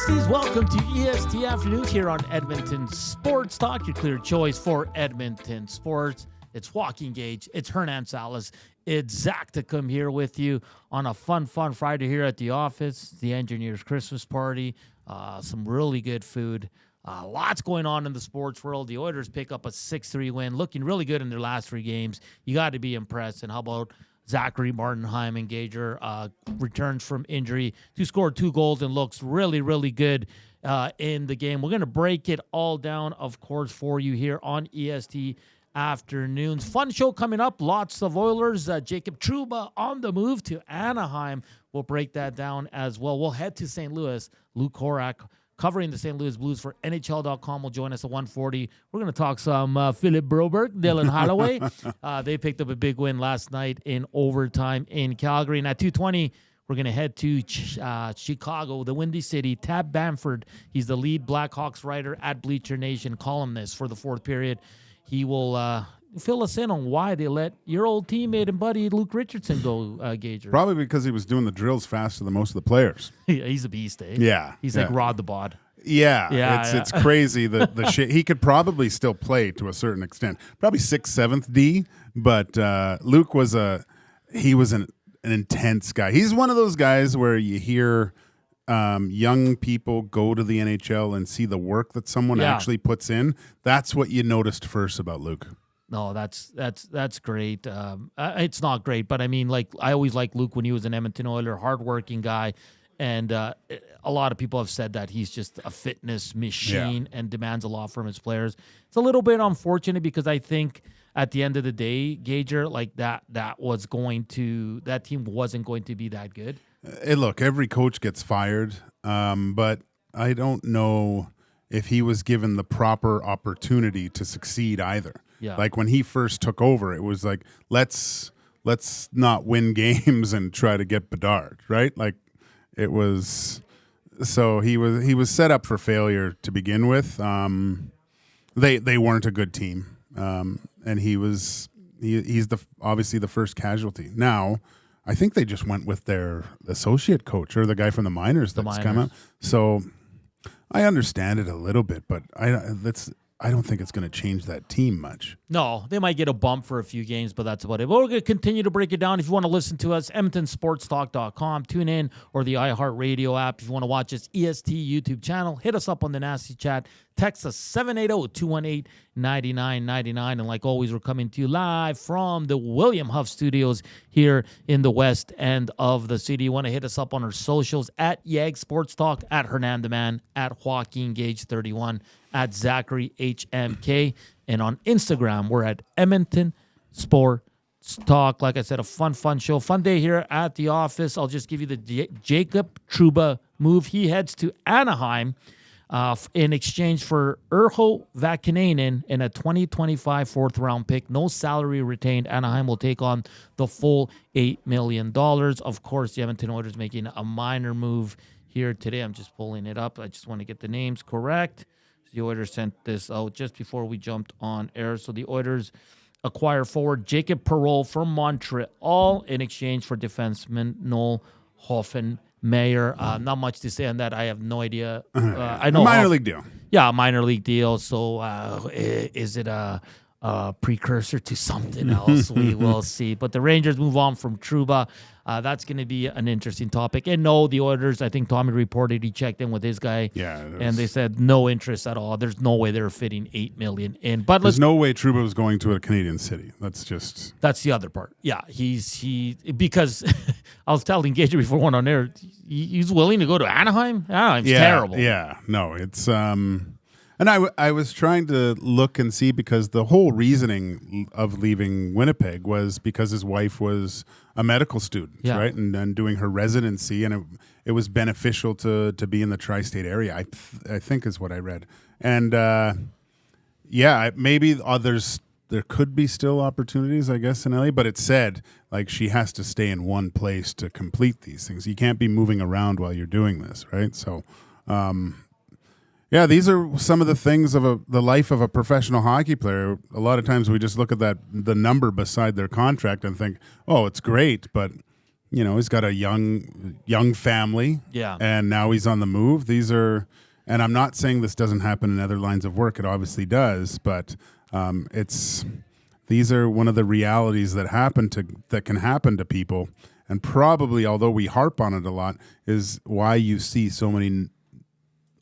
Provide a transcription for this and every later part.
ESTs, welcome to EST Afternoons here on Edmonton Sports Talk, your clear choice for Edmonton sports. It's Joaquin, Gage, it's Hernan Salas, it's Zach to come here with you on a fun Friday here at the office, the engineer's Christmas party, some really good food, lots going on in the sports world. The Oilers pick up a 6-3 win, looking really good in their last 3 games. You got to be impressed. And how about Zachary Martinheim, engager, returns from injury to score 2 goals and looks really good in the game. We're going to break it all down, of course, for you here on EST Afternoons. Fun show coming up. Lots of Oilers. Jacob Trouba on the move to Anaheim. We'll break that down as well. We'll head to St. Louis. Luke Korac, covering the St. Louis Blues for NHL.com, will join us at 1:40. We're going to talk some Philip Broberg, Dylan Holloway. They picked up a big win last night in overtime in Calgary. And at 2:20, we're going to head to Chicago, the Windy City. Tab Bamford, he's the lead Blackhawks writer at Bleacher Nation, columnist for the 4th period. He will fill us in on why they let your old teammate and buddy Luke Richardson go, Gager. Probably because he was doing the drills faster than most of the players. He's a beast, eh? Yeah. He's like Rod the Bod. Yeah. It's crazy the shit. He could probably still play to a certain extent. Probably 6th, 7th D, but Luke was an intense guy. He's one of those guys where you hear young people go to the NHL and see the work that someone actually puts in. That's what you noticed first about Luke. No, that's great. It's not great, but I mean, like, I always liked Luke when he was an Edmonton Oiler, hardworking guy, and a lot of people have said that he's just a fitness machine and demands a lot from his players. It's a little bit unfortunate because I think at the end of the day, Gager, like that team wasn't going to be that good. Hey, look, every coach gets fired, but I don't know if he was given the proper opportunity to succeed either. Yeah. Like when he first took over, it was like, let's not win games and try to get Bedard, right? Like it was, so he was set up for failure to begin with. They weren't a good team, and he's obviously the first casualty. Now, I think they just went with their associate coach or the guy from the minors that's come up. So I understand it a little bit, but I don't think it's going to change that team much. No, they might get a bump for a few games, but that's about it. But we're going to continue to break it down. If you want to listen to us, EdmontonSportsTalk.com, tune in, or the iHeartRadio app. If you want to watch us, EST YouTube channel, hit us up on the Nasty Chat. Text us 780-218-9999. And like always, we're coming to you live from the William Huff Studios here in the west end of the city. You want to hit us up on our socials at Yag Sports Talk, at Hernan the Man, at Joaquin Gage 31, at Zachary HMK, and on Instagram we're at Edmonton Sports Talk. Like I said, a fun show, fun day here at the office. I'll just give you the Jacob Trouba move. He heads to Anaheim in exchange for Urho Vakanainen and a 2025 4th-round pick. No salary retained. Anaheim will take on the full $8 million. Of course, the Edmonton Oilers making a minor move here today. I'm just pulling it up. I just want to get the names correct. The Oilers sent this out just before we jumped on air. So the Oilers acquire forward Jacob Perreault from Montreal in exchange for defenseman Noel Hoffenmeyer. Not much to say on that. I have no idea. I know minor league deal. Yeah, minor league deal. So is it a precursor to something else? We will see. But the Rangers move on from Trouba. That's going to be an interesting topic. And no, the Oilers, I think Tommy reported he checked in with his guy. Yeah. And they said no interest at all. There's no way they're fitting $8 million in. But there's no way Trouba was going to a Canadian city. That's the other part. Yeah, because I was telling Gage before one on there, he's willing to go to Anaheim. Anaheim's terrible. Yeah, no, it's and I was trying to look and see because the whole reasoning of leaving Winnipeg was because his wife was a medical student, right, and doing her residency, and it was beneficial to be in the tri-state area. I think is what I read, and maybe there could be still opportunities, I guess, in LA, but it said like she has to stay in one place to complete these things. You can't be moving around while you're doing this, right? So. Yeah, these are some of the things of the life of a professional hockey player. A lot of times we just look at the number beside their contract and think, oh, it's great, but he's got a young family. Yeah. And now he's on the move. And I'm not saying this doesn't happen in other lines of work. It obviously does, but these are one of the realities that can happen to people. And probably, although we harp on it a lot, is why you see so many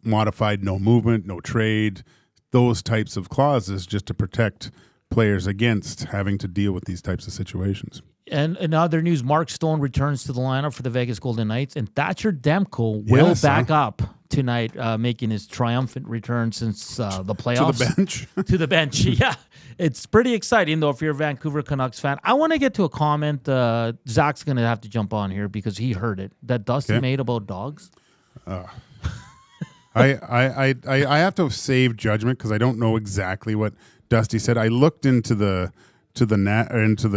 modified no movement, no trade, those types of clauses, just to protect players against having to deal with these types of situations. And in other news, Mark Stone returns to the lineup for the Vegas Golden Knights, and Thatcher Demko will back up tonight, making his triumphant return since the playoffs. To the bench? To the bench, yeah. It's pretty exciting, though, if you're a Vancouver Canucks fan. I want to get to a comment. Zach's going to have to jump on here because he heard it, that Dusty made about dogs. I have to save judgment because I don't know exactly what Dusty said. I looked into the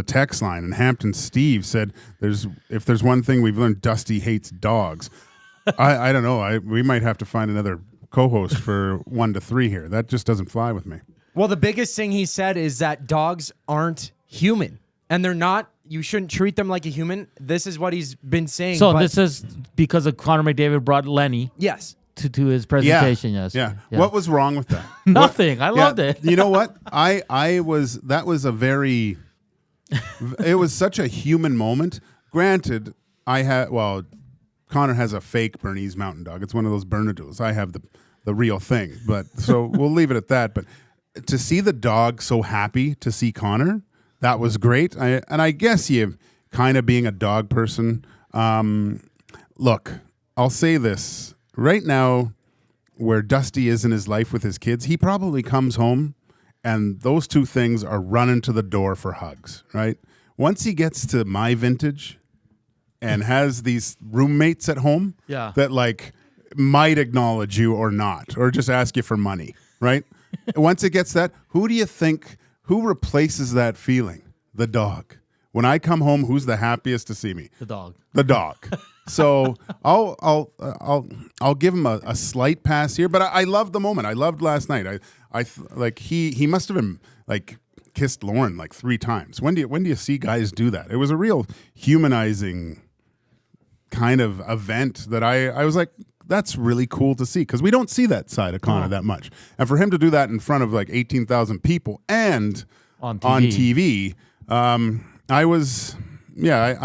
text line, and Hampton Steve said, "If there's one thing we've learned, Dusty hates dogs." I don't know. We might have to find another co-host for 1 to 3 here. That just doesn't fly with me. Well, the biggest thing he said is that dogs aren't human, and they're not. You shouldn't treat them like a human. This is what he's been saying. So this is because of Connor McDavid brought Lenny. Yes. To his presentation, yes. Yeah. What was wrong with that? Nothing. I loved it. You know what? It was such a human moment. Granted, Connor has a fake Bernese Mountain Dog. It's one of those Bernedoos. I have the real thing. But so we'll leave it at that. But to see the dog so happy to see Connor, that was great. And I guess you kind of being a dog person. Look, I'll say this. Right now, where Dusty is in his life with his kids, he probably comes home and those two things are running to the door for hugs, right? Once he gets to my vintage and has these roommates at home that might acknowledge you or not, or just ask you for money, right? Once it gets that, who replaces that feeling? The dog. When I come home, who's the happiest to see me? The dog. The dog. So I'll give him a slight pass here, but I loved the moment. I loved last night. He must have been kissed Lauren 3 times. When do you see guys do that? It was a real humanizing kind of event that I was like, that's really cool to see because we don't see that side of Connor that much, and for him to do that in front of 18,000 people and on TV, I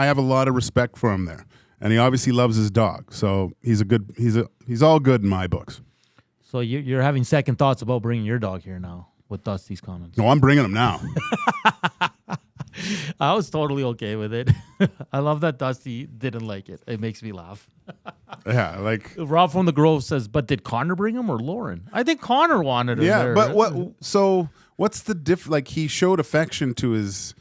have a lot of respect for him there. And he obviously loves his dog, so he's all good in my books. So you're having second thoughts about bringing your dog here now with Dusty's comments? No, I'm bringing him now. I was totally okay with it. I love that Dusty didn't like it. It makes me laugh. Yeah, Rob from the Grove says, but did Connor bring him or Lauren? I think Connor wanted him. Yeah, there. but what's the diff? He showed affection to his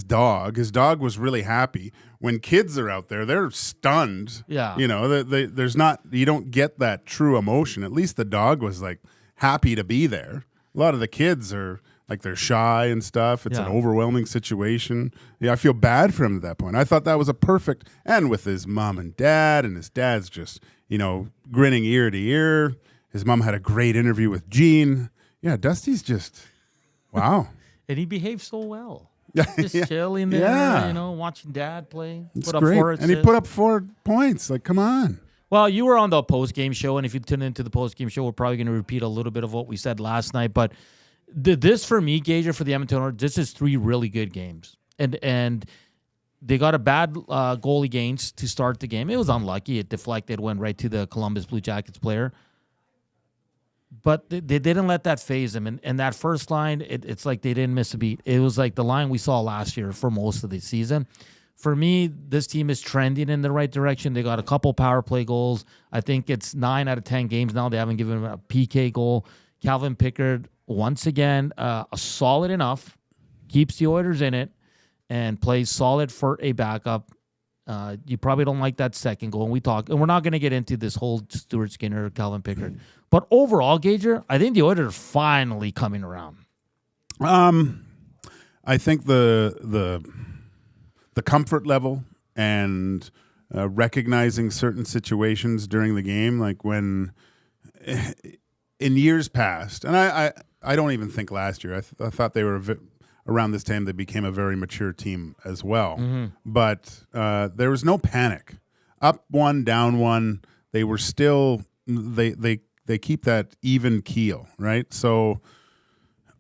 dog. His dog was really happy. When kids are out there, they're stunned. Yeah. There's not, you don't get that true emotion. At least the dog was happy to be there. A lot of the kids are they're shy and stuff. It's an overwhelming situation. Yeah, I feel bad for him at that point. I thought that was a perfect, and with his mom and dad, and his dad's just, grinning ear to ear. His mom had a great interview with Gene. Yeah, Dusty's just, wow. And he behaved so well. Just chilling there, watching dad play. It's great. And he put up 4 points. Come on. Well, you were on the post-game show, and if you tune into the post-game show, we're probably going to repeat a little bit of what we said last night. But this, for me, Gage, for the Edmonton Oilers, this is 3 really good games. And they got a bad goalie against to start the game. It was unlucky. It deflected, went right to the Columbus Blue Jackets player. But they didn't let that phase them. And that first line, it's like they didn't miss a beat. It was like the line we saw last year for most of the season. For me, this team is trending in the right direction. They got a couple power play goals. I think it's 9 out of 10 games now. They haven't given them a PK goal. Calvin Pickard, once again, a solid enough, keeps the Oilers in it, and plays solid for a backup. You probably don't like that second goal. And we're not going to get into this whole Stuart Skinner, Calvin Pickard. But overall, Gager, I think the Oilers are finally coming around. I think the comfort level and recognizing certain situations during the game, when in years past, and I don't even think last year. I thought they were around this time they became a very mature team as well. Mm-hmm. But there was no panic. Up one, down one. They were still they keep that even keel, right? So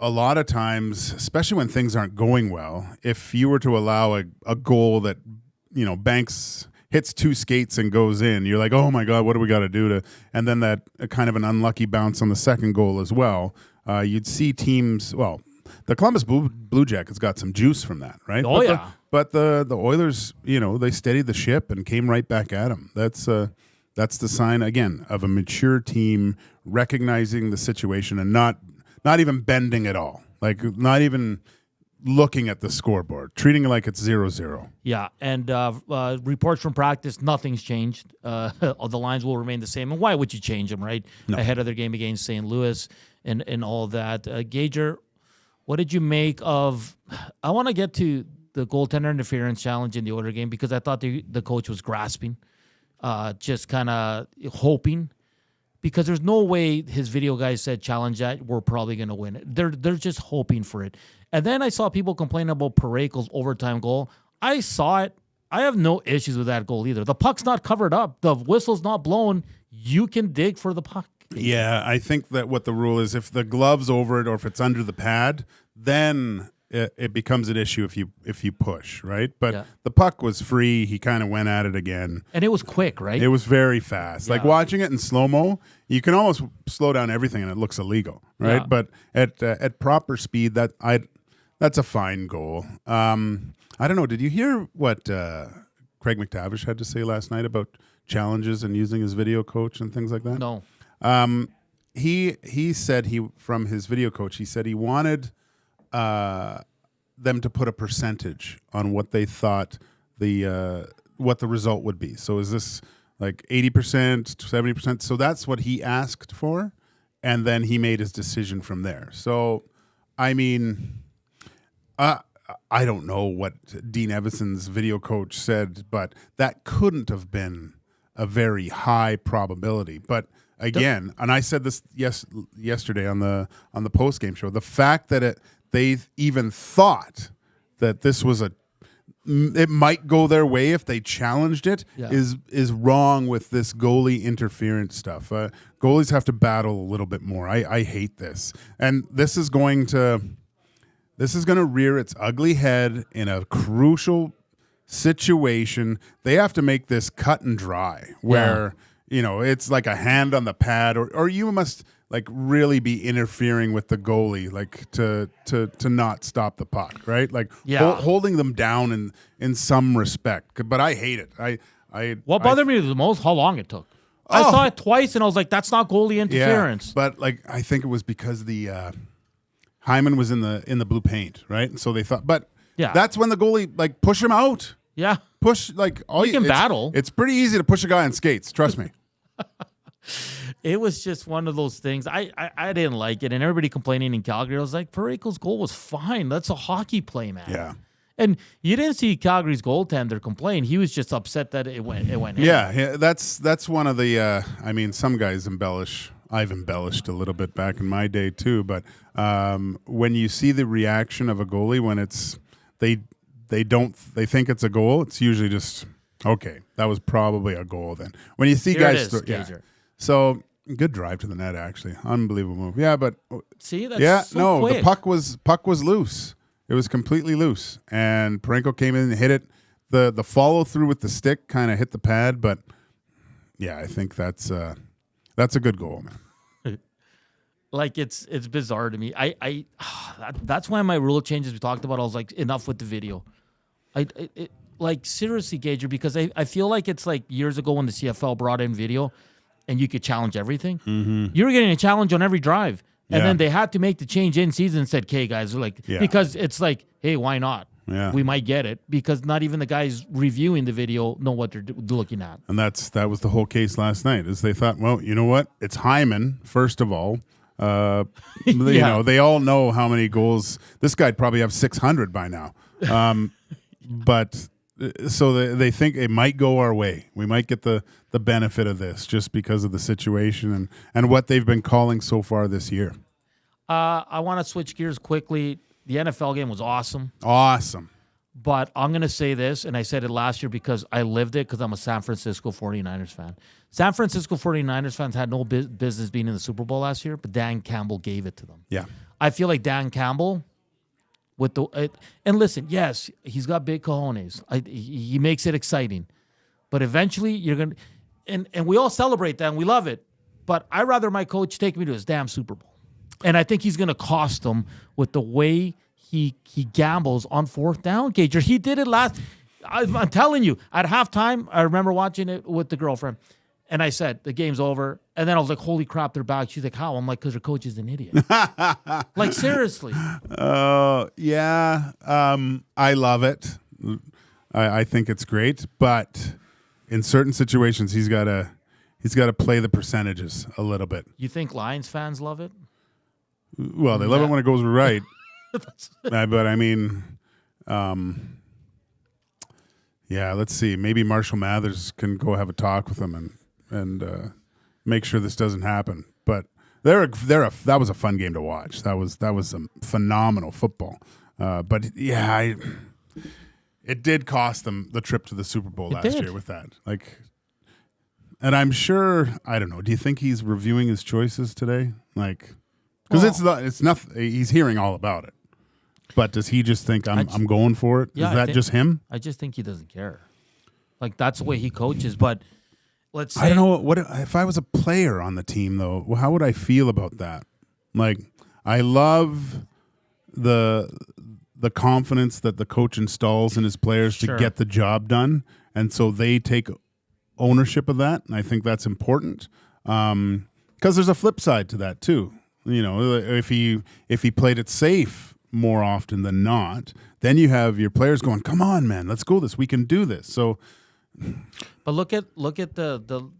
a lot of times, especially when things aren't going well, if you were to allow a goal that, Banks hits 2 skates and goes in, you're like, oh my God, what do we got to do to? And then that kind of an unlucky bounce on the second goal as well. You'd see teams. Well, the Columbus Blue Jackets got some juice from that, right? Oh, But the Oilers, they steadied the ship and came right back at them. That's the sign again of a mature team recognizing the situation and not even bending at all, like not even looking at the scoreboard, treating it like it's 0-0. Yeah, and reports from practice, nothing's changed. The lines will remain the same. And why would you change them, right? No. Ahead of their game against St. Louis and all that. Gager, what did you make of – I want to get to the goaltender interference challenge in the Oilers game because I thought the coach was grasping, just kind of hoping. Because there's no way his video guys said challenge that, we're probably going to win it. They're just hoping for it. And then I saw people complain about Parayko's overtime goal. I saw it. I have no issues with that goal either. The puck's not covered up. The whistle's not blown. You can dig for the puck. Yeah, I think that what the rule is, if the glove's over it or if it's under the pad, then it becomes an issue if you push, right? But the puck was free. He kind of went at it again. And it was quick, right? It was very fast. Yeah. Like watching it in slow-mo, you can almost slow down everything and it looks illegal, right? Yeah. But at proper speed, that's a fine goal. I don't know. Did you hear what Craig McTavish had to say last night about challenges and using his video coach and things like that? No. He said from his video coach, he said he wanted them to put a percentage on what they thought what the result would be. So is this like 80%, 70%? So that's what he asked for, and then he made his decision from there. So, I mean, I don't know what Dean Evason's video coach said, but that couldn't have been a very high probability. But again, and I said this yesterday on the post game show, the fact that they even thought that this was it might go their way if they challenged it is wrong with this goalie interference stuff. Goalies have to battle a little bit more. I hate this, and this is going to rear its ugly head in a crucial situation. They have to make this cut and dry, where it's like a hand on the pad, or you must like really be interfering with the goalie, like to not stop the puck, right? Like holding them down in some respect. But I hate it. What bothered me the most, how long it took. I saw it twice and I was like, that's not goalie interference. Yeah, but like I think it was because the Hyman was in the blue paint, right? And so they thought, but that's when the goalie like push him out. Yeah, push like all you can battle. It's pretty easy to push a guy on skates. Trust me. It was just one of those things. I didn't like it, and everybody complaining in Calgary. I was like, Parayko's goal was fine. That's a hockey play, man. Yeah. And you didn't see Calgary's goaltender complain. He was just upset that it went in. Yeah, that's one of the. I mean, some guys embellish. I've embellished a little bit back in my day too, but when you see the reaction of a goalie when it's they think it's a goal, it's usually just okay. That was probably a goal. Then when you see Here guys, it is, so good drive to the net, actually, unbelievable move. Yeah, but see, that's quick. The puck was loose. It was completely loose, and Parayko came in and hit it. The follow through with the stick kind of hit the pad, but yeah, I think that's a good goal, man. Like it's bizarre to me. That's why my rule changes we talked about. I was like, enough with the video. Like seriously, Gager, because I feel like it's like years ago when the CFL brought in video, and you could challenge everything. Mm-hmm. You were getting a challenge on every drive. And then they had to make the change in season and said, okay, guys, because it's like, hey, why not? Yeah. We might get it because not even the guys reviewing the video know what they're looking at. And that was the whole case last night is they thought, well, you know what? It's Hyman, first of all. You know, they all know how many goals. This guy'd probably have 600 by now. But so they think it might go our way. We might get the benefit of this just because of the situation and what they've been calling so far this year. I want to switch gears quickly. the NFL game was awesome. Awesome. But I'm going to say this, and I said it last year because I lived it because I'm a San Francisco 49ers fan. San Francisco 49ers fans had no business being in the Super Bowl last year, but Dan Campbell gave it to them. Yeah. I feel like Dan Campbell, and listen, yes, he's got big cojones. He makes it exciting. But eventually you're going to, and we all celebrate that and we love it. But I'd rather my coach take me to his damn Super Bowl. And I think he's going to cost him with the way he gambles on fourth down, Gage. He did it last. I'm telling you, at halftime, I remember watching it with the girlfriend, and I said, the game's over. And then I was like, holy crap, they're back. She's like, how? I'm like, because her coach is an idiot. Like, seriously. Yeah. I love it. I think it's great. But in certain situations, he's got to play the percentages a little bit. You think Lions fans love it? Well, they love it when it goes right. But I mean, yeah, let's see. Maybe Marshall Mathers can go have a talk with him and make sure this doesn't happen. But that was a fun game to watch. That was some phenomenal football. But yeah, it did cost them the trip to the Super Bowl last year with that. Like, and I'm sure, I don't know. Do you think he's reviewing his choices today? Like, because it's nothing. He's hearing all about it. But does he just think I'm going for it? Yeah, Is that just him? I just think he doesn't care. Like, that's the way he coaches. But let's say, I don't know what if I was a player on the team though. How would I feel about that? Like, I love the confidence that the coach installs in his players to get the job done, and so they take ownership of that. And I think that's important because there's a flip side to that too. You know, if he played it safe more often than not, then you have your players going, "Come on, man, let's go this. We can do this." So, but look at the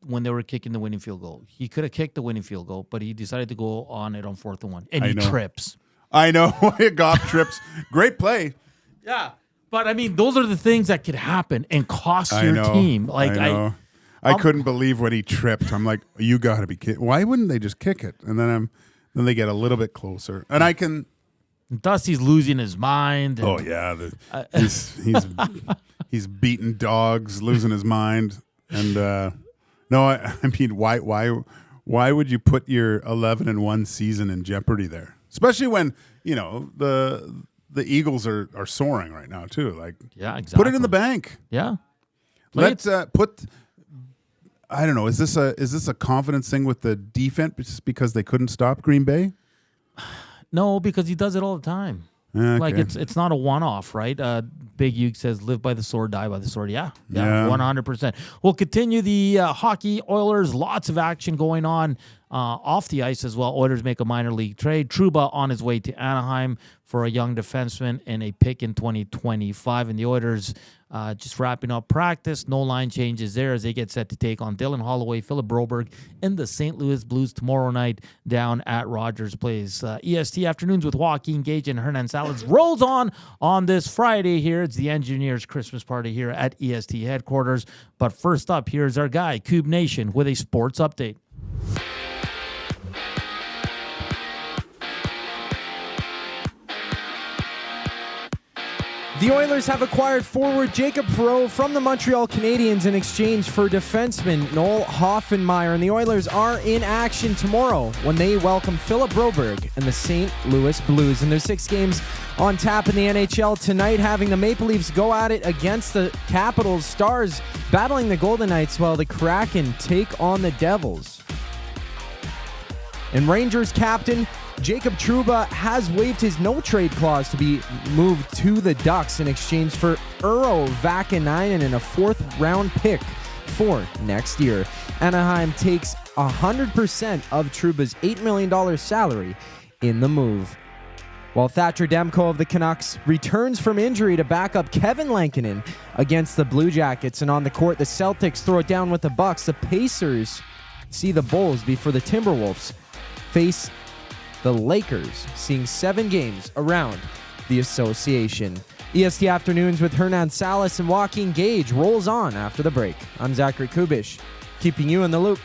when they were kicking the winning field goal. He could have kicked the winning field goal, but he decided to go on it on 4th and 1, and he trips. I know. Goff trips. Great play. Yeah, but I mean, those are the things that could happen and cost your team. Like I couldn't believe when he tripped. I'm like, you got to be kidding. Why wouldn't they just kick it? And then they get a little bit closer, and I can. Dusty's losing his mind. Oh yeah, he's beating dogs, losing his mind, and no, I mean, why would you put your 11-1 season in jeopardy there? Especially when the Eagles are soaring right now too. Like, yeah, exactly. Put it in the bank. Yeah, let's put. I don't know. Is this a confidence thing with the defense because they couldn't stop Green Bay? No, because he does it all the time. Okay. Like it's not a one-off, right? Big Hugh says, "Live by the sword, die by the sword." Yeah, 100%. We'll continue the hockey. Oilers, lots of action going on off the ice as well. Oilers make a minor league trade. Trouba on his way to Anaheim for a young defenseman and a pick in 2025. And the Oilers just wrapping up practice. No line changes there as they get set to take on Dylan Holloway, Philip Broberg, and the St. Louis Blues tomorrow night down at Rogers Place. EST Afternoons with Joaquin, Gage, and Hernan Salas rolls on this Friday here. It's the Engineers Christmas party here at EST headquarters. But first up, here's our guy, Cube Nation, with a sports update. The Oilers have acquired forward Jacob Perreault from the Montreal Canadiens in exchange for defenseman Noel Hoffenmeyer, and the Oilers are in action tomorrow when they welcome Philip Broberg and the St. Louis Blues. And there's 6 games on tap in the NHL tonight, having the Maple Leafs go at it against the Capitals. Stars battling the Golden Knights while the Kraken take on the Devils. And Rangers captain Jacob Trouba has waived his no-trade clause to be moved to the Ducks in exchange for Urho Vakanainen and a 4th-round pick for next year. Anaheim takes 100% of Trouba's $8 million salary in the move. While Thatcher Demko of the Canucks returns from injury to back up Kevin Lankinen against the Blue Jackets. And on the court, the Celtics throw it down with the Bucks. The Pacers see the Bulls before the Timberwolves face the Lakers, seeing 7 games around the association. EST Afternoons with Hernan Salas and Joaquin Gage rolls on after the break. I'm Zachary Kubish, keeping you in the loop.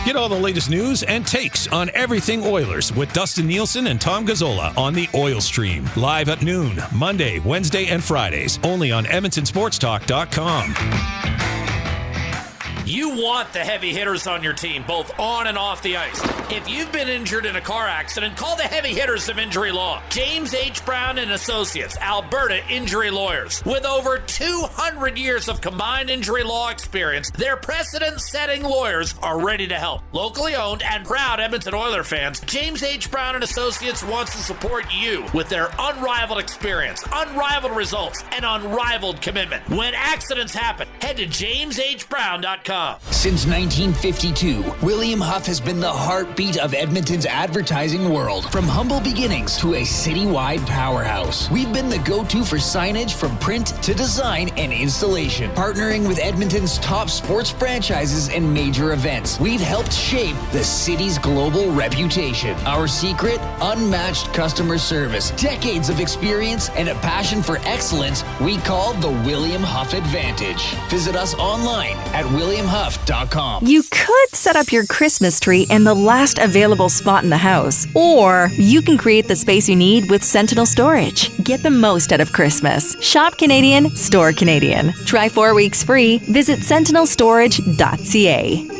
Get all the latest news and takes on everything Oilers with Dustin Nielsen and Tom Gazzola on the Oil Stream. Live at noon, Monday, Wednesday, and Fridays. Only on EdmontonSportsTalk.com. You want the heavy hitters on your team, both on and off the ice. If you've been injured in a car accident, call the heavy hitters of injury law. James H. Brown and Associates, Alberta Injury Lawyers. With over 200 years of combined injury law experience, their precedent-setting lawyers are ready to help. Locally owned and proud Edmonton Oilers fans, James H. Brown and Associates wants to support you with their unrivaled experience, unrivaled results, and unrivaled commitment. When accidents happen, head to jameshbrown.com. Since 1952, William Huff has been the heartbeat of Edmonton's advertising world. From humble beginnings to a citywide powerhouse, we've been the go-to for signage from print to design and installation. Partnering with Edmonton's top sports franchises and major events, we've helped shape the city's global reputation. Our secret, unmatched customer service, decades of experience, and a passion for excellence we call the William Huff Advantage. Visit us online at williamhuff.com. You could set up your Christmas tree in the last available spot in the house, or you can create the space you need with Sentinel Storage. Get the most out of Christmas. Shop Canadian, store Canadian. Try 4 weeks free. Visit sentinelstorage.ca.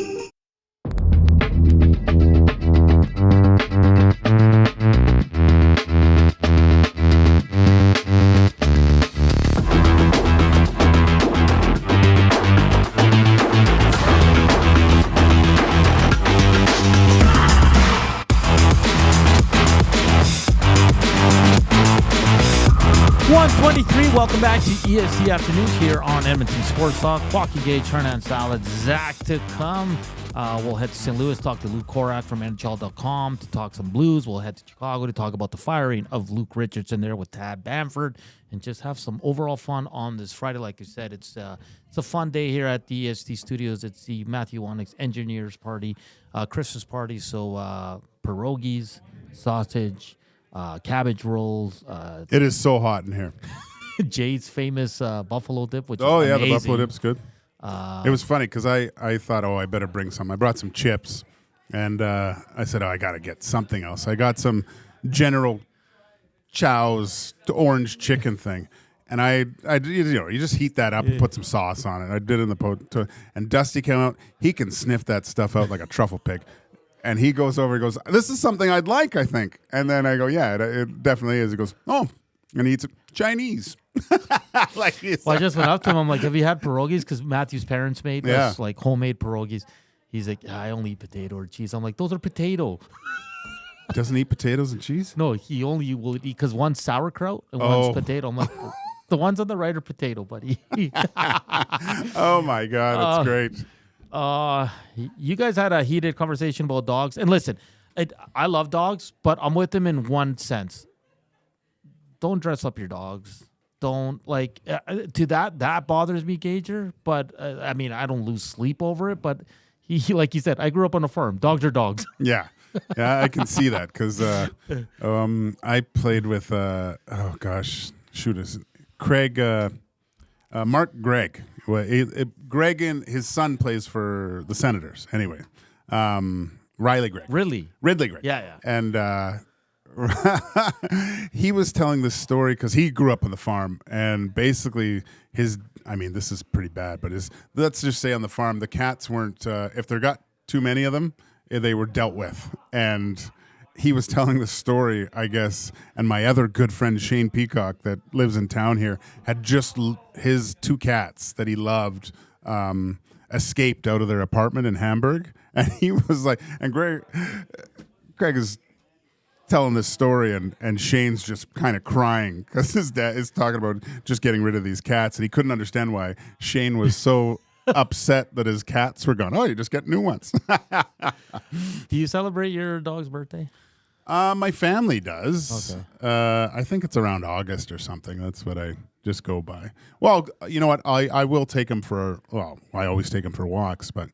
Welcome back to EST Afternoons here on Edmonton Sports Talk. Joaquin, Gage, Hernan Salas, Zach to come. We'll head to St. Louis, talk to Luke Korac from NHL.com to talk some Blues. We'll head to Chicago to talk about the firing of Luke Richardson there with Tad Bamford and just have some overall fun on this Friday. Like I said, it's a fun day here at the EST Studios. It's the Matthew Wanick's Engineers Party, Christmas party. So pierogies, sausage, cabbage rolls. It is so hot in here. Jay's famous buffalo dip, which is the amazing. buffalo dip's good. It was funny because I thought, I better bring some. I brought some chips, and I said, I got to get something else. I got some General Chow's orange chicken thing, and I you just heat that up and put some sauce on it. I did it in the and Dusty came out. He can sniff that stuff out like a truffle pig. And he goes over, he goes, this is something I'd like, I think. And then I go, yeah, it definitely is. He goes, oh, and he eats it. Chinese. I just went up to him. I'm like, have you had pierogies? Because Matthew's parents made us like homemade pierogies. He's like, I only eat potato or cheese. I'm like, those are potato. Doesn't eat potatoes and cheese? No, he only will eat because one's sauerkraut and one's potato. I'm like, the ones on the right are potato, buddy. Oh my God, that's great. You guys had a heated conversation about dogs. And listen, I love dogs, but I'm with them in one sense. Don't dress up your dogs. Don't that bothers me, Gager. But I mean, I don't lose sleep over it. But he like you said, I grew up on a farm. Dogs are dogs. Yeah, I can see that because I played with Craig, Mark Gregg. Greg and his son plays for the Senators. Anyway, Riley Gregg. Ridley Gregg. Yeah. And he was telling this story because he grew up on the farm, and basically this is pretty bad, but let's just say on the farm, the cats weren't, if there got too many of them, they were dealt with. And he was telling the story, I guess, and my other good friend Shane Peacock that lives in town here had just his two cats that he loved escaped out of their apartment in Hamburg, and he was like, and Craig is telling this story, and Shane's just kind of crying because his dad is talking about just getting rid of these cats, and he couldn't understand why Shane was so upset that his cats were gone. Oh, you just get new ones. Do you celebrate your dog's birthday? My family does. Okay. I think it's around August or something. That's what I just go by. Well, you know what? I will take him I always take him for walks, but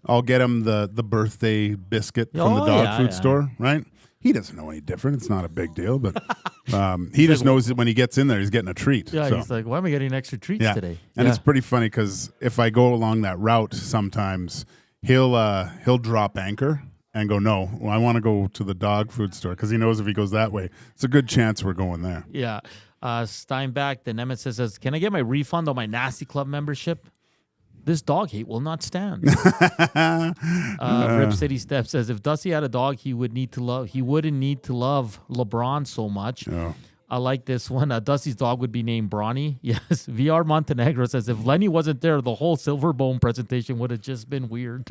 I'll get him the birthday biscuit from the dog food store, right? He doesn't know any different. It's not a big deal, but he just knows that when he gets in there, he's getting a treat. Yeah, so. He's like, why am I getting extra treats today? And it's pretty funny because if I go along that route, sometimes he'll drop anchor and go, no, well, I want to go to the dog food store, because he knows if he goes that way, it's a good chance we're going there. Yeah. Steinbach, the Nemesis says, can I get my refund on my Nasty Club membership? This dog hate will not stand. Rip City Step says, if Dusty had a dog, he wouldn't need to love LeBron so much. Oh. I like this one. Dusty's dog would be named Bronny. Yes. VR Montenegro says, if Lenny wasn't there, the whole Silverbone presentation would have just been weird.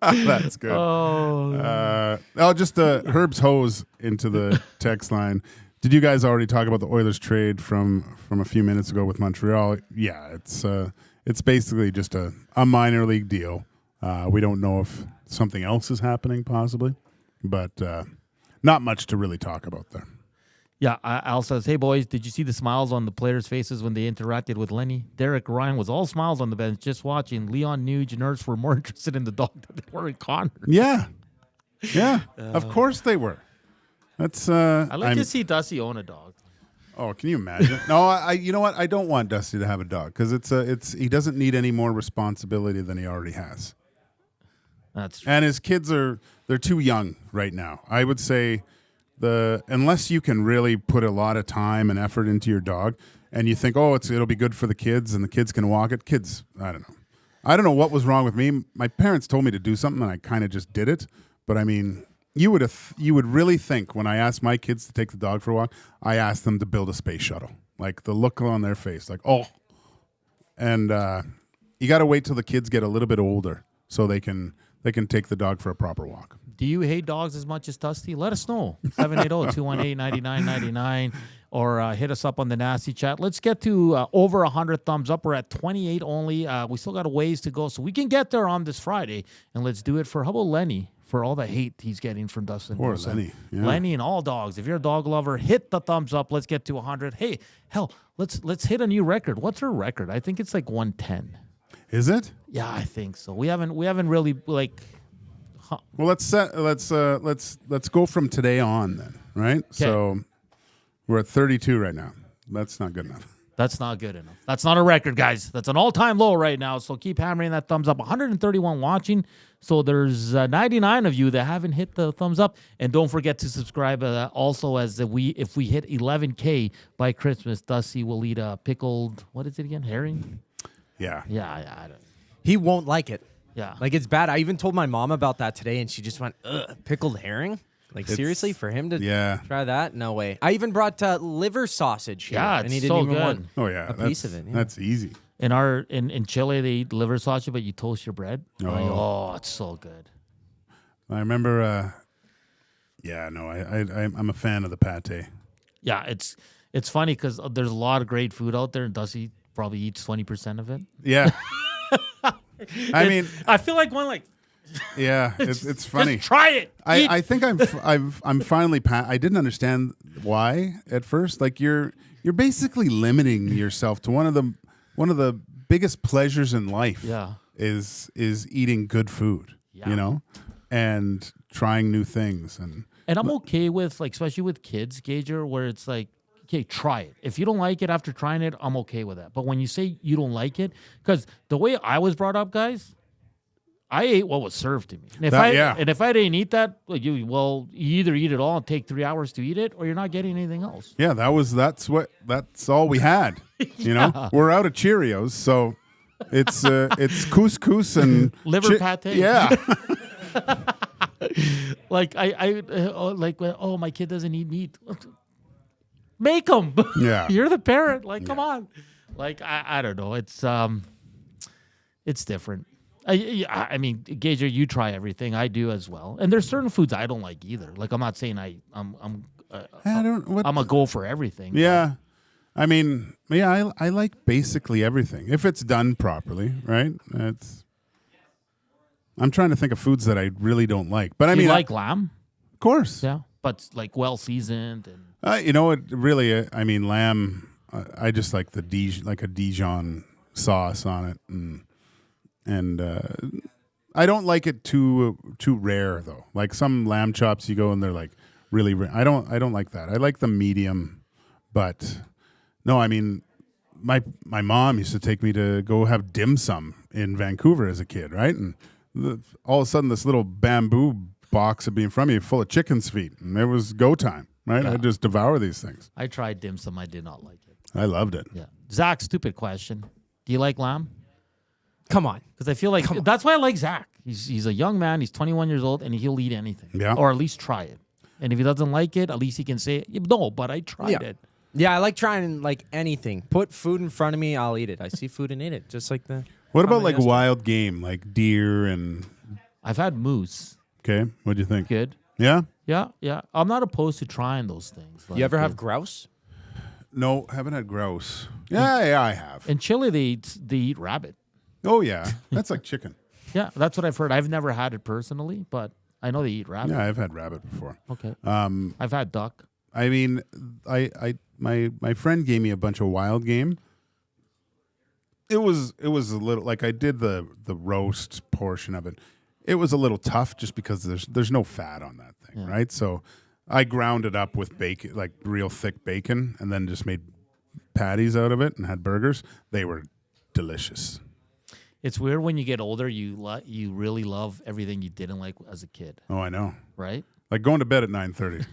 That's good. Just Herb's hose into the text line. Did you guys already talk about the Oilers trade from a few minutes ago with Montreal? Yeah, it's basically just a minor league deal. We don't know if something else is happening possibly, but not much to really talk about there. Yeah, Al says, hey, boys, did you see the smiles on the players' faces when they interacted with Lenny? Derek Ryan was all smiles on the bench just watching. Leon Nuge and Nurse were more interested in the dog than they were in Connor. Yeah. Of course they were. That's. I'd like to see Dusty own a dog. Oh, can you imagine? No, you know what? I don't want Dusty to have a dog, because he doesn't need any more responsibility than he already has. That's true. And his kids they're too young right now. I would say unless you can really put a lot of time and effort into your dog, and you think, it'll be good for the kids and the kids can walk it. Kids, I don't know. I don't know what was wrong with me. My parents told me to do something and I kind of just did it. But I mean, you would really think when I asked my kids to take the dog for a walk, I asked them to build a space shuttle. Like the look on their face, like, oh. And you got to wait till the kids get a little bit older so they can take the dog for a proper walk. Do you hate dogs as much as Dusty? Let us know. 780-218-9999 or hit us up on the Nasty Chat. Let's get to over 100 thumbs up. We're at 28 only. We still got a ways to go, so we can get there on this Friday. And let's do it for, how about Lenny, for all the hate he's getting from Dustin. Poor Lenny. Yeah. Lenny and all dogs. If you're a dog lover, hit the thumbs up. Let's get to 100. Hey, hell, let's hit a new record. What's her record? I think it's like 110. Is it? Yeah, I think so. We haven't really like. Well, let's go from today on then, right? Kay. So we're at 32 right now. That's not good enough. That's not good enough. That's not a record, guys. That's an all-time low right now. So keep hammering that thumbs up. 131 watching. So there's 99 of you that haven't hit the thumbs up. And don't forget to subscribe. Also, if we hit 11K by Christmas, Dusty will eat a pickled, what is it again? Herring? Yeah. Yeah. He won't like it. Yeah. Like, it's bad. I even told my mom about that today, and she just went, ugh, pickled herring? Like, seriously? For him to try that? No way. I even brought liver sausage here. Yeah, and he it's didn't so even good. want a piece of it. Yeah. That's easy. In Chile, they eat liver sausage, but you toast your bread. Oh, it's so good. I remember, I'm a fan of the pate. Yeah, it's funny because there's a lot of great food out there, and Dusty probably eats 20% of it. Yeah. I feel like yeah, it's funny. Just try it. I think I'm finally I didn't understand why at first. Like you're basically limiting yourself to one of the biggest pleasures in life. Yeah. Is eating good food. Yeah. You know, and trying new things and I'm okay with, like, especially with kids, Gager, where it's like, okay, try it. If you don't like it after trying it, I'm okay with that. But when you say you don't like it, because the way I was brought up, guys, I ate what was served to me. And if I didn't eat that, you either eat it all and take 3 hours to eat it, or you're not getting anything else. Yeah, that's all we had. You know, we're out of Cheerios, so it's couscous and liver pate. Yeah. Like my kid doesn't eat meat. Make them. Yeah. You're the parent. Like, come on. Like, I don't know. It's different. I mean, Gager, you try everything. I do as well. And there's certain foods I don't like either. Like, I'm not saying I'm a go for everything. Yeah. I mean, yeah, I like basically everything if it's done properly, right? I'm trying to think of foods that I really don't like. But you like lamb? Of course. Yeah. But like well seasoned and you know what? Really, I mean, lamb. I just like a Dijon sauce on it, and I don't like it too rare though. Like some lamb chops, you go and they're like really rare. I don't like that. I like the medium, but no, I mean, my mom used to take me to go have dim sum in Vancouver as a kid, right? And all of a sudden, this little bamboo box would be in front of me full of chicken's feet, and it was go time, right? Yeah. I'd just devour these things. I tried dim sum. I did not like it. I loved it. Yeah. Zach, stupid question. Do you like lamb? Come on. Because I feel like that's why I like Zach. He's a young man. He's 21 years old, and he'll eat anything. Yeah. Or at least try it. And if he doesn't like it, at least he can say, no, but I tried it. Yeah, I like trying like anything. Put food in front of me, I'll eat it. I see food and eat it, just like the. What about like wild game, like deer and? I've had moose. Okay, what do you think? Good. Yeah. Yeah. I'm not opposed to trying those things. You ever have grouse? No, haven't had grouse. Yeah, I have. In Chile, they eat rabbit. Oh yeah, that's like chicken. Yeah, that's what I've heard. I've never had it personally, but I know they eat rabbit. Yeah, I've had rabbit before. Okay. I've had duck. I mean, my friend gave me a bunch of wild game. It was a little like I did the roast portion of it. It was a little tough just because there's no fat on that thing, right? So I ground it up with bacon, like real thick bacon, and then just made patties out of it and had burgers. They were delicious. It's weird when you get older, you really love everything you didn't like as a kid, Oh, I know. right? Like going to bed at 9:30.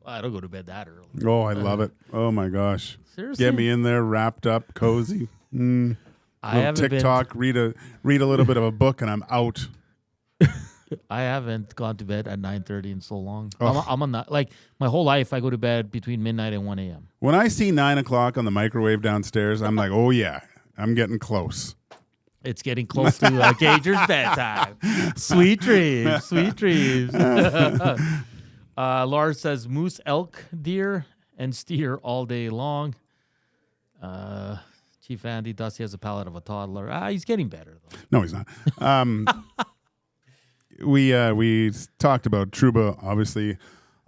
I don't go to bed that early. Oh, I love it. Oh my gosh. Seriously? Get me in there, wrapped up, cozy. I haven't TikTok, read a little bit of a book, and I'm out. I haven't gone to bed at 9:30 in so long. Oh. I'm on that. Like my whole life, I go to bed between midnight and 1 a.m. When I see 9 o'clock on the microwave downstairs, I'm like, oh yeah, I'm getting close. It's getting close to Gager's bedtime. Sweet dreams, sweet dreams. Lars says moose, elk, deer, and steer all day long. Chief Andy Dusty has a palate of a toddler. He's getting better though. No, he's not. We talked about Trouba, obviously,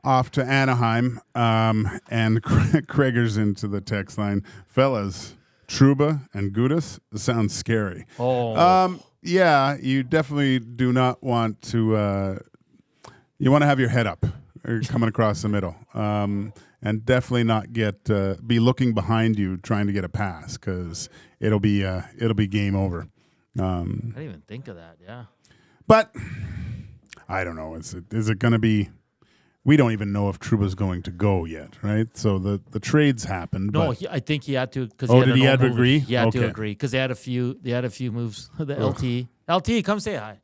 off to Anaheim, and Craigor's into the text line. Fellas, Trouba and Gudas sounds scary. Oh. Yeah, you definitely do not want to. You want to have your head up, or coming across the middle, and definitely not be looking behind you trying to get a pass because it'll be game over. I didn't even think of that. Yeah. But I don't know. Is it going to be? We don't even know if Trouba's going to go yet, right? So the trades happened. No, but I think he had to. did he have to agree? He had to Okay. agree because they had a few moves. The LT, come say hi.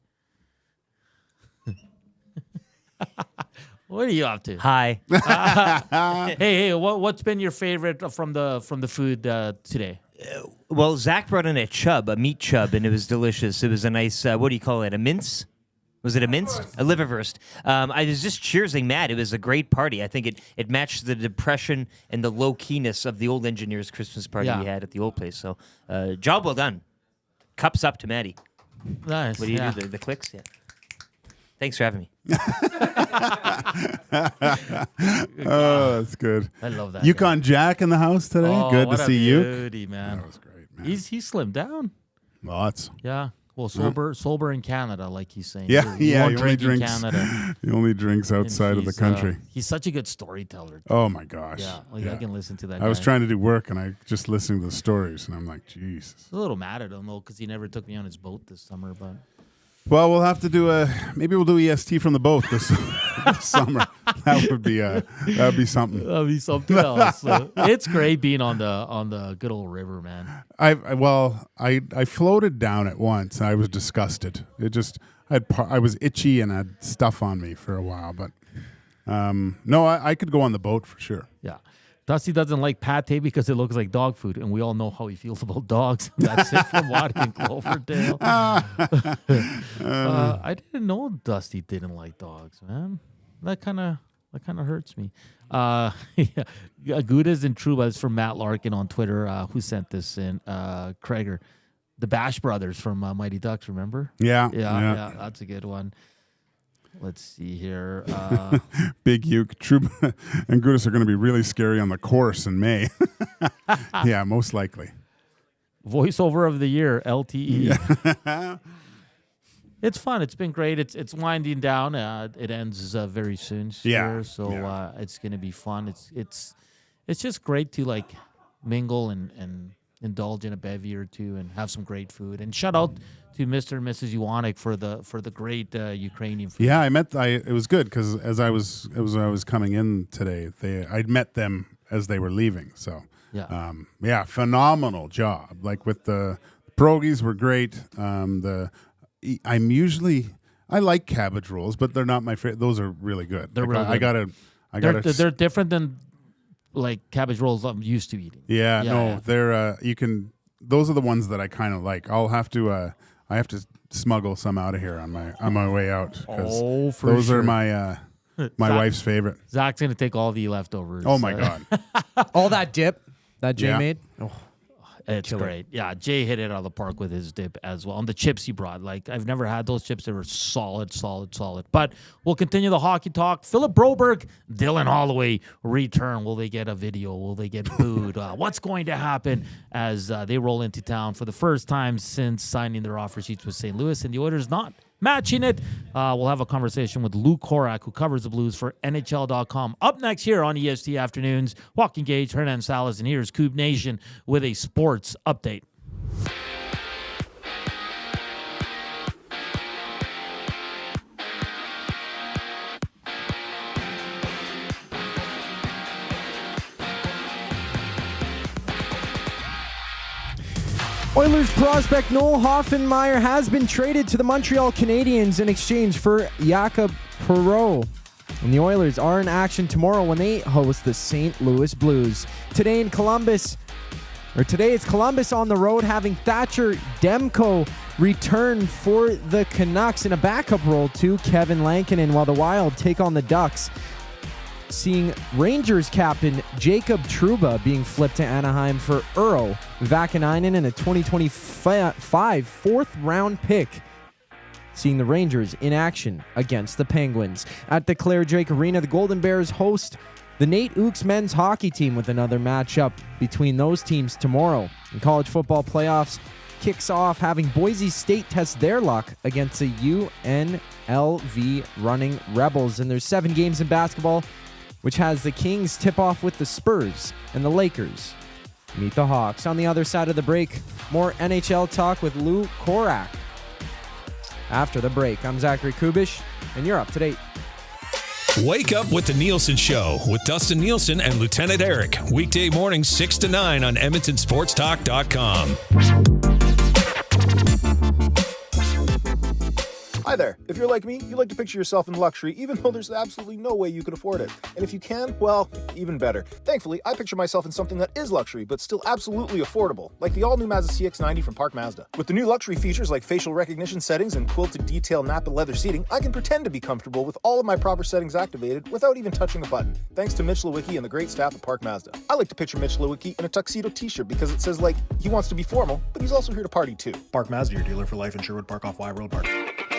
What are you up to? Hi. Hey, what's been your favorite from the food today? Well, Zach brought in a meat chub, and it was delicious. It was a nice, what do you call it, a mince? Was it a mince? A liverwurst. I was just cheersing Matt. It was a great party. I think it matched the depression and the low-keyness of the old engineer's Christmas party we had at the old place. So, job well done. Cups up to Maddie. Nice. What do you do, the clicks? Yeah. Thanks for having me. Oh, that's good. I love that. Yukon Jack in the house today. Oh, Good what to a see you. beauty, man. That was great, man. He's slimmed down. Lots. Yeah. Well, sober in Canada, like he's saying. Yeah, He yeah. won't He only drink in drinks. Canada. He only drinks And outside of the he's, country. He's such a good storyteller. Oh my gosh. Yeah, I can listen to that. I was guy. trying to do work and I just listening to the stories and I'm like, Jesus. I was a little mad at him though because he never took me on his boat this summer. But Well, we'll have to do maybe we'll do EST from the boat this summer. That would be something. that'll be something else. It's great being on the good old river, man. I floated down it once and I was disgusted. I was itchy and had stuff on me for a while, but no, I could go on the boat for sure. Yeah. Dusty doesn't like pate because it looks like dog food, and we all know how he feels about dogs. That's it from Wadding Cloverdale. I didn't know Dusty didn't like dogs, man. That kind of hurts me. Goudas and Trouba is from Matt Larkin on Twitter, who sent this in. Craigor, the Bash Brothers from Mighty Ducks, remember? Yeah. That's a good one. Let's see here. Big Uke, Trouba, and Gudis are going to be really scary on the course in May. Yeah, most likely. Voiceover of the year, LTE. It's fun. It's been great. It's winding down. It ends very soon. Yeah. So it's going to be fun. It's it's just great to like mingle and indulge in a bevy or two and have some great food. And shout out to Mr. and Mrs. Iowanek for the great Ukrainian food. Yeah, it was good because as I was coming in today, I'd met them as they were leaving. So phenomenal job. Like with the pierogies were great. I like cabbage rolls, but they're not my favorite. Those are really good. They're really good. They're different than like cabbage rolls I'm used to eating. They're those are the ones that I kind of like. I have to smuggle some out of here on my way out. Oh, for those sure. are my wife's favorite. Zach's gonna take all the leftovers. Oh my God! All that dip that Jay made. Oh, it's great. Yeah, Jay hit it out of the park with his dip as well. And the chips he brought, like I've never had those chips. They were solid. But we'll continue the hockey talk. Philip Broberg, Dylan Holloway return. Will they get a video? Will they get booed? What's going to happen as they roll into town for the first time since signing their offer sheets with St. Louis, and the Oilers not matching it? We'll have a conversation with Luke Korac, who covers the Blues for NHL.com. Up next here on EST Afternoons, Joaquin, Gage, Hernan Salas, and here's Coop Nation with a sports update. Oilers prospect Noel Hoffenmeyer has been traded to the Montreal Canadiens in exchange for Jakob Perreault. And the Oilers are in action tomorrow when they host the St. Louis Blues. Today it's Columbus on the road, having Thatcher Demko return for the Canucks in a backup role to Kevin Lankinen, while the Wild take on the Ducks, seeing Rangers captain Jacob Trouba being flipped to Anaheim for Urho Vakanainen and a 2025 fourth-round pick, seeing the Rangers in action against the Penguins. At the Claire Drake Arena, the Golden Bears host the Nate Ookes men's hockey team with another matchup between those teams tomorrow. In college football playoffs kicks off, having Boise State test their luck against the UNLV running Rebels. And there's 7 games in basketball, which has the Kings tip off with the Spurs and the Lakers meet the Hawks. On the other side of the break, more NHL talk with Luke Korac. After the break, I'm Zachary Kubish, and you're up to date. Wake up with the Nielsen Show with Dustin Nielsen and Lieutenant Eric. Weekday mornings 6 to 9 on EdmontonSportsTalk.com. Hi there. If you're like me, you like to picture yourself in luxury, even though there's absolutely no way you could afford it. And if you can, well, even better. Thankfully, I picture myself in something that is luxury, but still absolutely affordable, like the all-new Mazda CX-90 from Park Mazda. With the new luxury features like facial recognition settings and quilted detail Napa leather seating, I can pretend to be comfortable with all of my proper settings activated without even touching a button, thanks to Mitch Lewicki and the great staff at Park Mazda. I like to picture Mitch Lewicki in a tuxedo t-shirt because it says, like, he wants to be formal, but he's also here to party too. Park Mazda, your dealer for life in Sherwood Park off Y Road Park.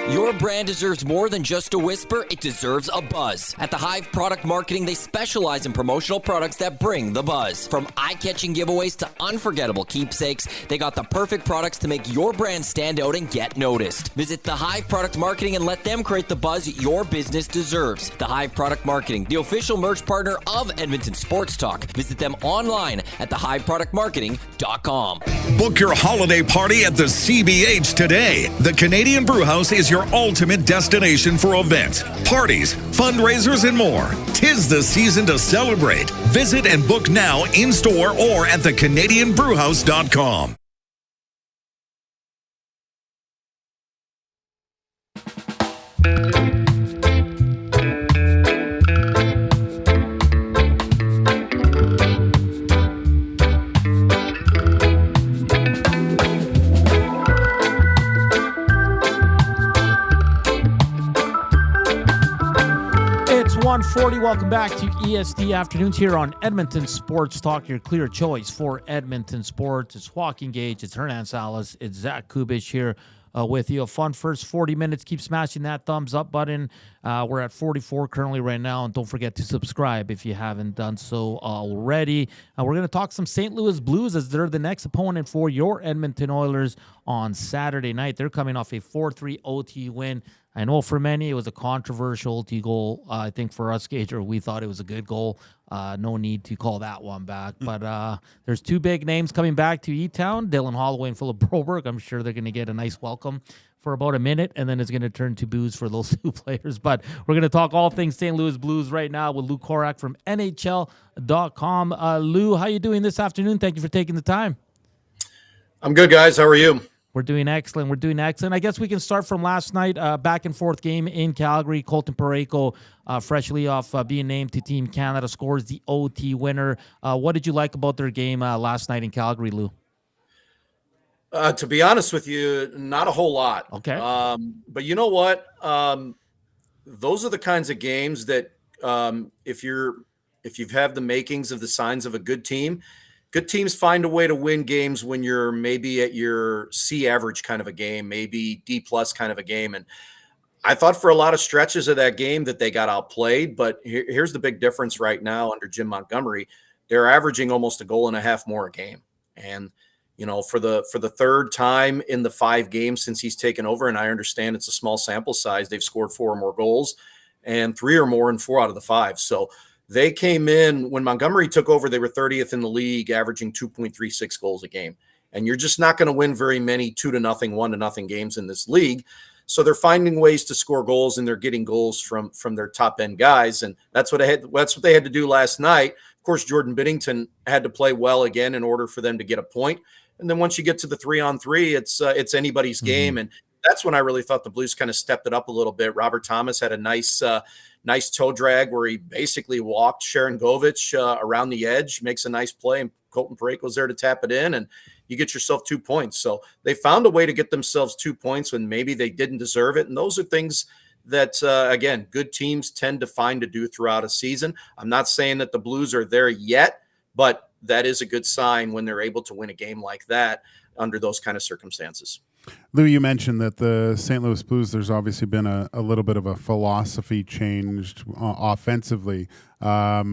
Your brand deserves more than just a whisper, it deserves a buzz. At the Hive Product Marketing, they specialize in promotional products that bring the buzz. From eye-catching giveaways to unforgettable keepsakes, they got the perfect products to make your brand stand out and get noticed. Visit the Hive Product Marketing and let them create the buzz your business deserves. The Hive Product Marketing, the official merch partner of Edmonton Sports Talk. Visit them online at thehiveproductmarketing.com. Book your holiday party at the CBH today. The Canadian Brewhouse is your ultimate destination for events, parties, fundraisers, and more. 'Tis the season to celebrate. Visit and book now in-store or at thecanadianbrewhouse.com. It's 1:40. Welcome back to EST Afternoons here on Edmonton Sports Talk, your clear choice for Edmonton sports. It's Joaquin Gage, it's Hernan Salas, it's Zach Kubish here with you. A fun first 40 minutes. Keep smashing that thumbs up button. We're at 44 currently right now, and don't forget to subscribe if you haven't done so already. We're going to talk some St. Louis Blues as they're the next opponent for your Edmonton Oilers on Saturday night. They're coming off a 4-3 OT win. I know for many it was a controversial OT goal. I think for us, Gage, we thought it was a good goal. No need to call that one back. But there's two big names coming back to E-Town, Dylan Holloway and Philip Broberg. I'm sure they're going to get a nice welcome for about a minute, and then it's going to turn to booze for those two players. But we're going to talk all things St. Louis Blues right now with Luke Korac from NHL.com. Lou, how you doing this afternoon? Thank you for taking the time. I'm good, guys. How are you? We're doing excellent. I guess we can start from last night, back and forth game in Calgary. Colton Parayko, freshly off being named to Team Canada, scores the OT winner. What did you like about their game last night in Calgary, Lou? To be honest with you, not a whole lot. Okay. But you know what? Those are the kinds of games that if you've had the makings of the signs of a good team, good teams find a way to win games when you're maybe at your C average kind of a game, maybe D plus kind of a game. And I thought for a lot of stretches of that game that they got outplayed, but here's the big difference right now under Jim Montgomery. They're averaging almost a goal and a half more a game. And you know, for the third time in the 5 games since he's taken over, and I understand it's a small sample size, they've scored 4 or more goals and 3 or more in 4 out of the 5. So they came in when Montgomery took over, they were 30th in the league, averaging 2.36 goals a game. And you're just not going to win very many 2-0, 1-0 games in this league. So they're finding ways to score goals, and they're getting goals from their top end guys. And that's what they had to do last night. Of course, Jordan Binnington had to play well again in order for them to get a point. And then once you get to the 3-on-3, it's anybody's game. And that's when I really thought the Blues kind of stepped it up a little bit. Robert Thomas had a nice toe drag where he basically walked Sharon Govich around the edge, makes a nice play, and Colton Parayko's there to tap it in, and you get yourself 2 points. So they found a way to get themselves 2 points when maybe they didn't deserve it. And those are things that, again, good teams tend to find to do throughout a season. I'm not saying that the Blues are there yet, but that is a good sign when they're able to win a game like that under those kind of circumstances. Lou, you mentioned that the St. Louis Blues, there's obviously been a little bit of a philosophy changed offensively. I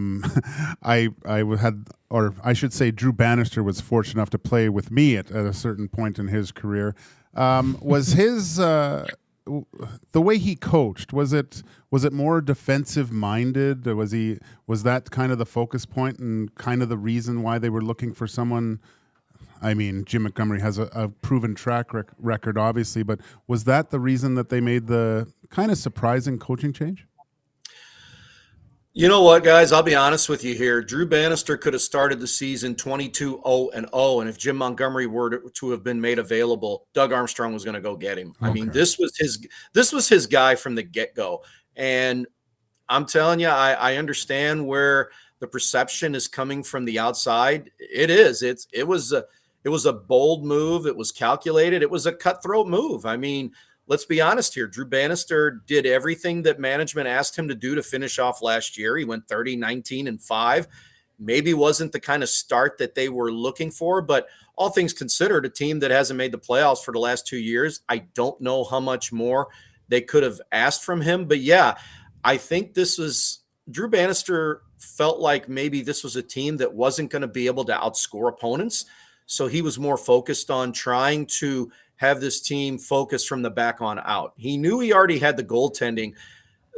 should say Drew Bannister was fortunate enough to play with me at a certain point in his career. Was his the way he coached, was it more defensive minded? Was that kind of the focus point and kind of the reason why they were looking for someone? I mean, Jim Montgomery has a proven track record, obviously, but was that the reason that they made the kind of surprising coaching change? You know what, guys? I'll be honest with you here. Drew Bannister could have started the season 22-0-0, and if Jim Montgomery were to have been made available, Doug Armstrong was going to go get him. Okay. I mean, this was his guy from the get-go. And I'm telling you, I understand where the perception is coming from the outside. It is. It was a bold move. It was calculated. It was a cutthroat move. I mean, let's be honest here. Drew Bannister did everything that management asked him to do to finish off last year. He went 30-19-5. Maybe wasn't the kind of start that they were looking for, but all things considered, a team that hasn't made the playoffs for the last 2 years, I don't know how much more they could have asked from him. But yeah, I think Drew Bannister felt like maybe this was a team that wasn't going to be able to outscore opponents. So he was more focused on trying to have this team focus from the back on out. He knew he already had the goaltending.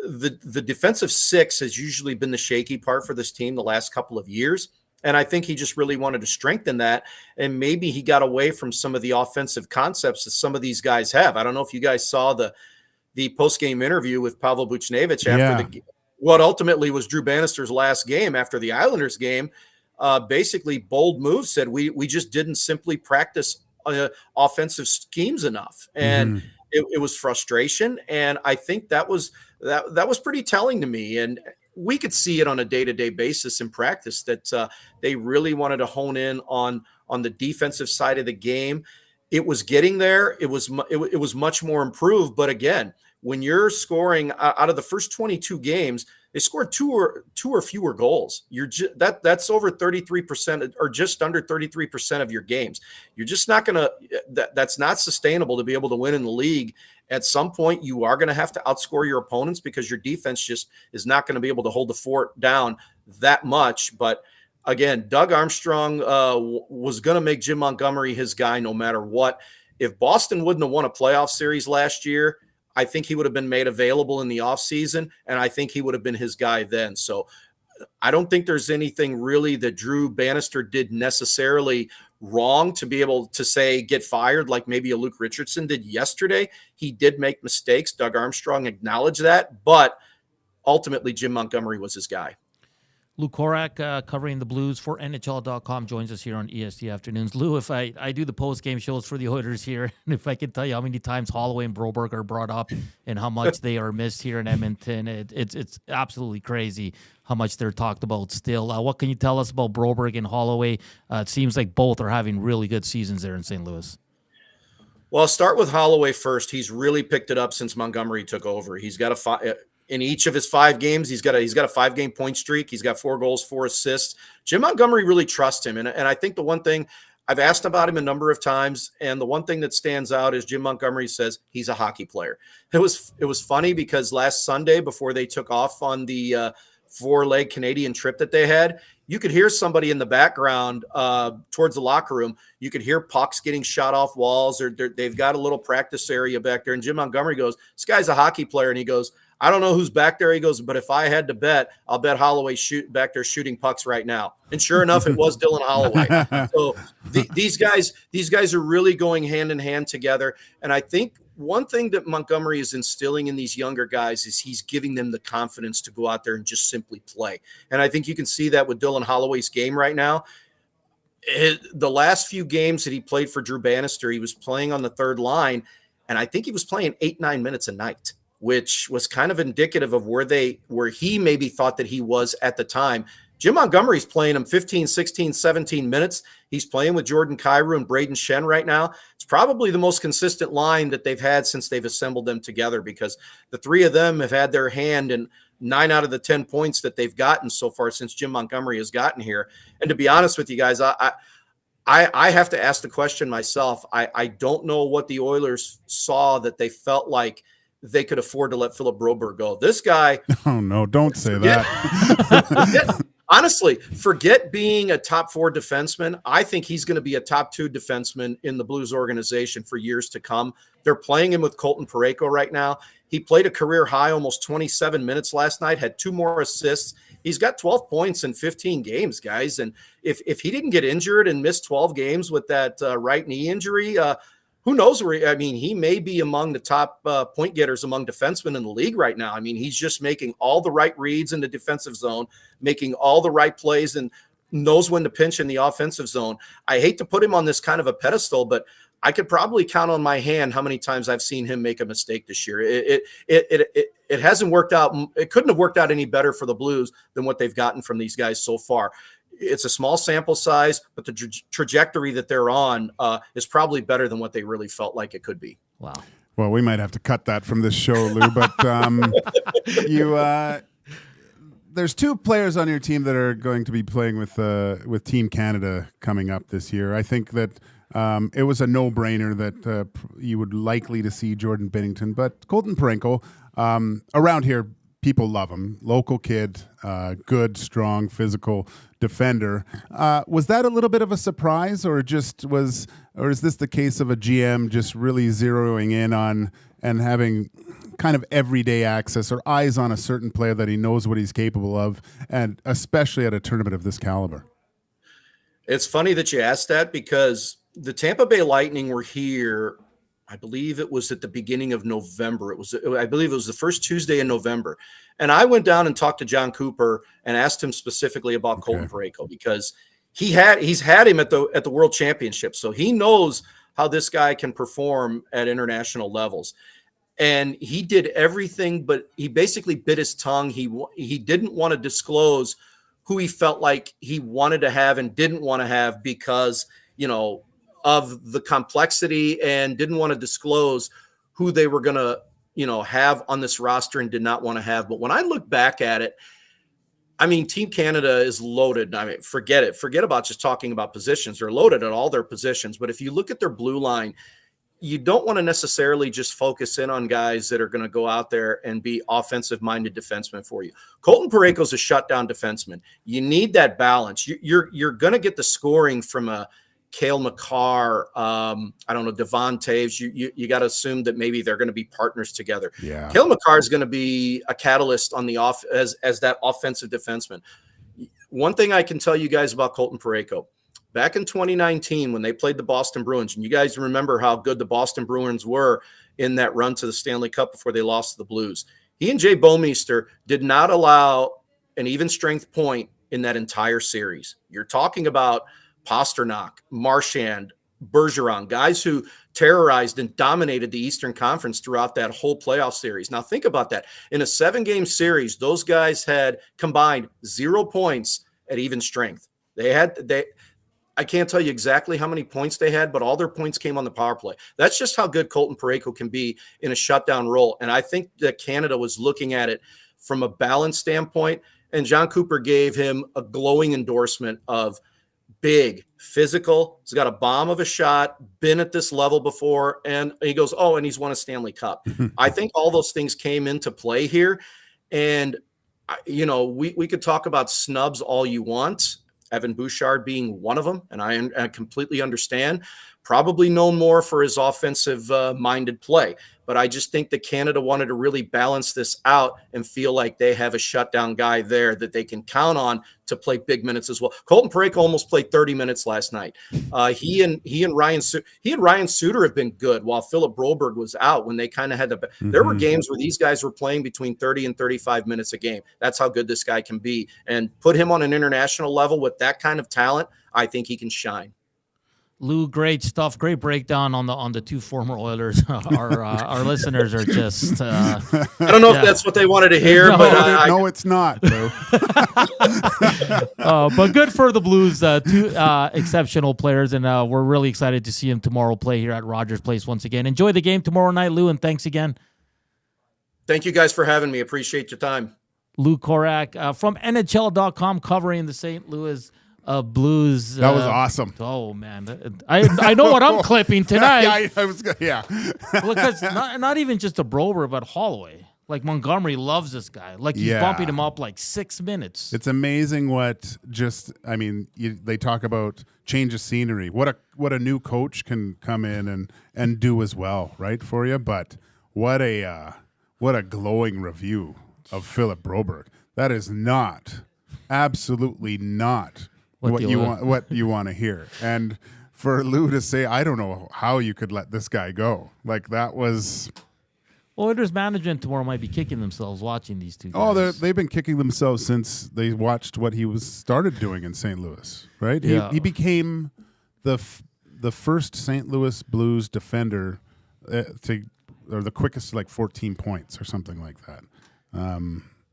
The defensive 6 has usually been the shaky part for this team the last couple of years. And I think he just really wanted to strengthen that. And maybe he got away from some of the offensive concepts that some of these guys have. I don't know if you guys saw the post-game interview with Pavel Buchnevich after what ultimately was Drew Bannister's last game after the Islanders game. Basically, bold move said we just didn't simply practice offensive schemes enough, and it was frustration. And I think that was pretty telling to me. And we could see it on a day-to-day basis in practice that they really wanted to hone in on the defensive side of the game. It was getting there. It was much more improved. But again, when you're scoring out of the first 22 games, they scored two or fewer goals. That's over 33% or just under 33% of your games. You're just not going to that's not sustainable to be able to win in the league. At some point, you are going to have to outscore your opponents because your defense just is not going to be able to hold the fort down that much. But again, Doug Armstrong was going to make Jim Montgomery his guy no matter what. If Boston wouldn't have won a playoff series last year, I think he would have been made available in the offseason, and I think he would have been his guy then. So I don't think there's anything really that Drew Bannister did necessarily wrong to be able to say get fired like maybe a Luke Richardson did yesterday. He did make mistakes. Doug Armstrong acknowledged that, but ultimately Jim Montgomery was his guy. Lou Korac, covering the Blues for NHL.com, joins us here on EST Afternoons. Lou, if I do the post-game shows for the Oilers here, and if I can tell you how many times Holloway and Broberg are brought up and how much they are missed here in Edmonton, it's absolutely crazy how much they're talked about still. What can you tell us about Broberg and Holloway? It seems like both are having really good seasons there in St. Louis. Well, I'll start with Holloway first. He's really picked it up since Montgomery took over. He's got in each of his 5 games, he's got a 5-game point streak. He's got 4 goals, 4 assists. Jim Montgomery really trusts him. And I think the one thing I've asked about him a number of times, and the one thing that stands out is Jim Montgomery says he's a hockey player. It was funny because last Sunday before they took off on the 4-leg Canadian trip that they had, you could hear somebody in the background towards the locker room. You could hear pucks getting shot off walls, or they've got a little practice area back there. And Jim Montgomery goes, "This guy's a hockey player." And he goes, "I don't know who's back there." He goes, "But if I had to bet, I'll bet Holloway back there shooting pucks right now." And sure enough, it was Dylan Holloway. So these guys are really going hand in hand together. And I think one thing that Montgomery is instilling in these younger guys is he's giving them the confidence to go out there and just simply play. And I think you can see that with Dylan Holloway's game right now. The last few games that he played for Drew Bannister, he was playing on the third line, and I think he was playing 8-9 minutes a night, which was kind of indicative of where he maybe thought that he was at the time. Jim Montgomery's playing him 15, 16, 17 minutes. He's playing with Jordan Kyrou and Braden Shen right now. It's probably the most consistent line that they've had since they've assembled them together, because the 3 of them have had their hand in 9 out of the 10 points that they've gotten so far since Jim Montgomery has gotten here. And to be honest with you guys, I have to ask the question myself. I don't know what the Oilers saw that they felt like they could afford to let Philip Broberg go. This guy. Oh, no, don't say that. Honestly, forget being a top 4 defenseman. I think he's going to be a top 2 defenseman in the Blues organization for years to come. They're playing him with Colton Parayko right now. He played a career high, almost 27 minutes last night, had 2 more assists. He's got 12 points in 15 games, guys. And if he didn't get injured and miss 12 games with that right knee injury, who knows where? He may be among the top point getters among defensemen in the league right now. He's just making all the right reads in the defensive zone, making all the right plays, and knows when to pinch in the offensive zone. I hate to put him on this kind of a pedestal, but I could probably count on my hand how many times I've seen him make a mistake this year. It hasn't worked out. It couldn't have worked out any better for the Blues than what they've gotten from these guys so far. It's a small sample size, but the trajectory that they're on is probably better than what they really felt like it could be. Wow. Well, we might have to cut that from this show, Lou, but there's 2 players on your team that are going to be playing with Team Canada coming up this year. I think that it was a no-brainer that you would likely to see Jordan Binnington, but Colton Parayko, around here, people love him. Local kid, good, strong, physical defender. Was that a little bit of a surprise, or is this the case of a GM just really zeroing in on and having kind of everyday access or eyes on a certain player that he knows what he's capable of, and especially at a tournament of this caliber? It's funny that you asked that, because the Tampa Bay Lightning were here, I believe it was at the beginning of November. I believe it was the first Tuesday in November. And I went down and talked to John Cooper and asked him specifically about Colton Parayko, because he's had him at the World Championship. So he knows how this guy can perform at international levels. And he did everything, but he basically bit his tongue. He didn't want to disclose who he felt like he wanted to have and didn't want to have because, of the complexity, and didn't want to disclose who they were going to, have on this roster and did not want to have. But when I look back at it, Team Canada is loaded. Forget it. Forget about just talking about positions. They're loaded at all their positions. But if you look at their blue line, you don't want to necessarily just focus in on guys that are going to go out there and be offensive-minded defensemen for you. Colton Parayko is a shutdown defenseman. You need that balance. You're going to get the scoring from a Cale Makar, Devon Taves. You got to assume that maybe they're going to be partners together. Yeah. Cale Makar is going to be a catalyst on the as that offensive defenseman. one thing I can tell you guys about Colton Parayko, back in 2019 when they played the Boston Bruins, and you guys remember how good the Boston Bruins were in that run to the Stanley Cup before they lost to the Blues. He and Jay Bouwmeester did not allow an even strength point in that entire series. You're talking about Pasternak, Marchand, Bergeron, guys who terrorized and dominated the Eastern Conference throughout that whole playoff series. Now think about that. In a 7-game series, those guys had combined 0 points at even strength. I can't tell you exactly how many points they had, but all their points came on the power play. That's just how good Colton Parayko can be in a shutdown role. And I think that Canada was looking at it from a balance standpoint, and John Cooper gave him a glowing endorsement of big, physical. He's got a bomb of a shot, been at this level before, and he goes, and he's won a Stanley Cup. I think all those things came into play here. And, we could talk about snubs all you want, Evan Bouchard being one of them, and I completely understand. Probably known more for his offensive-minded play. But I just think that Canada wanted to really balance this out and feel like they have a shutdown guy there that they can count on to play big minutes as well. Colton Parayko almost played 30 minutes last night. He and Ryan Suter have been good while Philip Broberg was out when they kind of had the. There were games where these guys were playing between 30 and 35 minutes a game. That's how good this guy can be. And put him on an international level with that kind of talent, I think he can shine. Lou, great stuff. Great breakdown on the two former Oilers. Our listeners are just. I don't know if that's what they wanted to hear, but no, it's not, Lou. But good for the Blues. Two exceptional players, and we're really excited to see him tomorrow play here at Rogers Place once again. Enjoy the game tomorrow night, Lou, and thanks again. Thank you guys for having me. Appreciate your time. Lou Korac from NHL.com covering the St. Louis Blues. That was awesome. Oh man, I know what I'm clipping tonight. Yeah. Because not even just a Broberg, but Holloway. Like Montgomery loves this guy. Like he's bumping him up like 6 minutes. It's amazing they talk about change of scenery. What a new coach can come in and do as well, right, for you. But what a glowing review of Philip Broberg. That is absolutely not. What you want to hear. And for Lou to say, I don't know how you could let this guy go. Like that was. Oilers management tomorrow might be kicking themselves watching these two guys. They've been kicking themselves since they watched what he started doing in St. Louis, right? Yeah. He became the first St. Louis Blues defender or the quickest 14 points or something like that.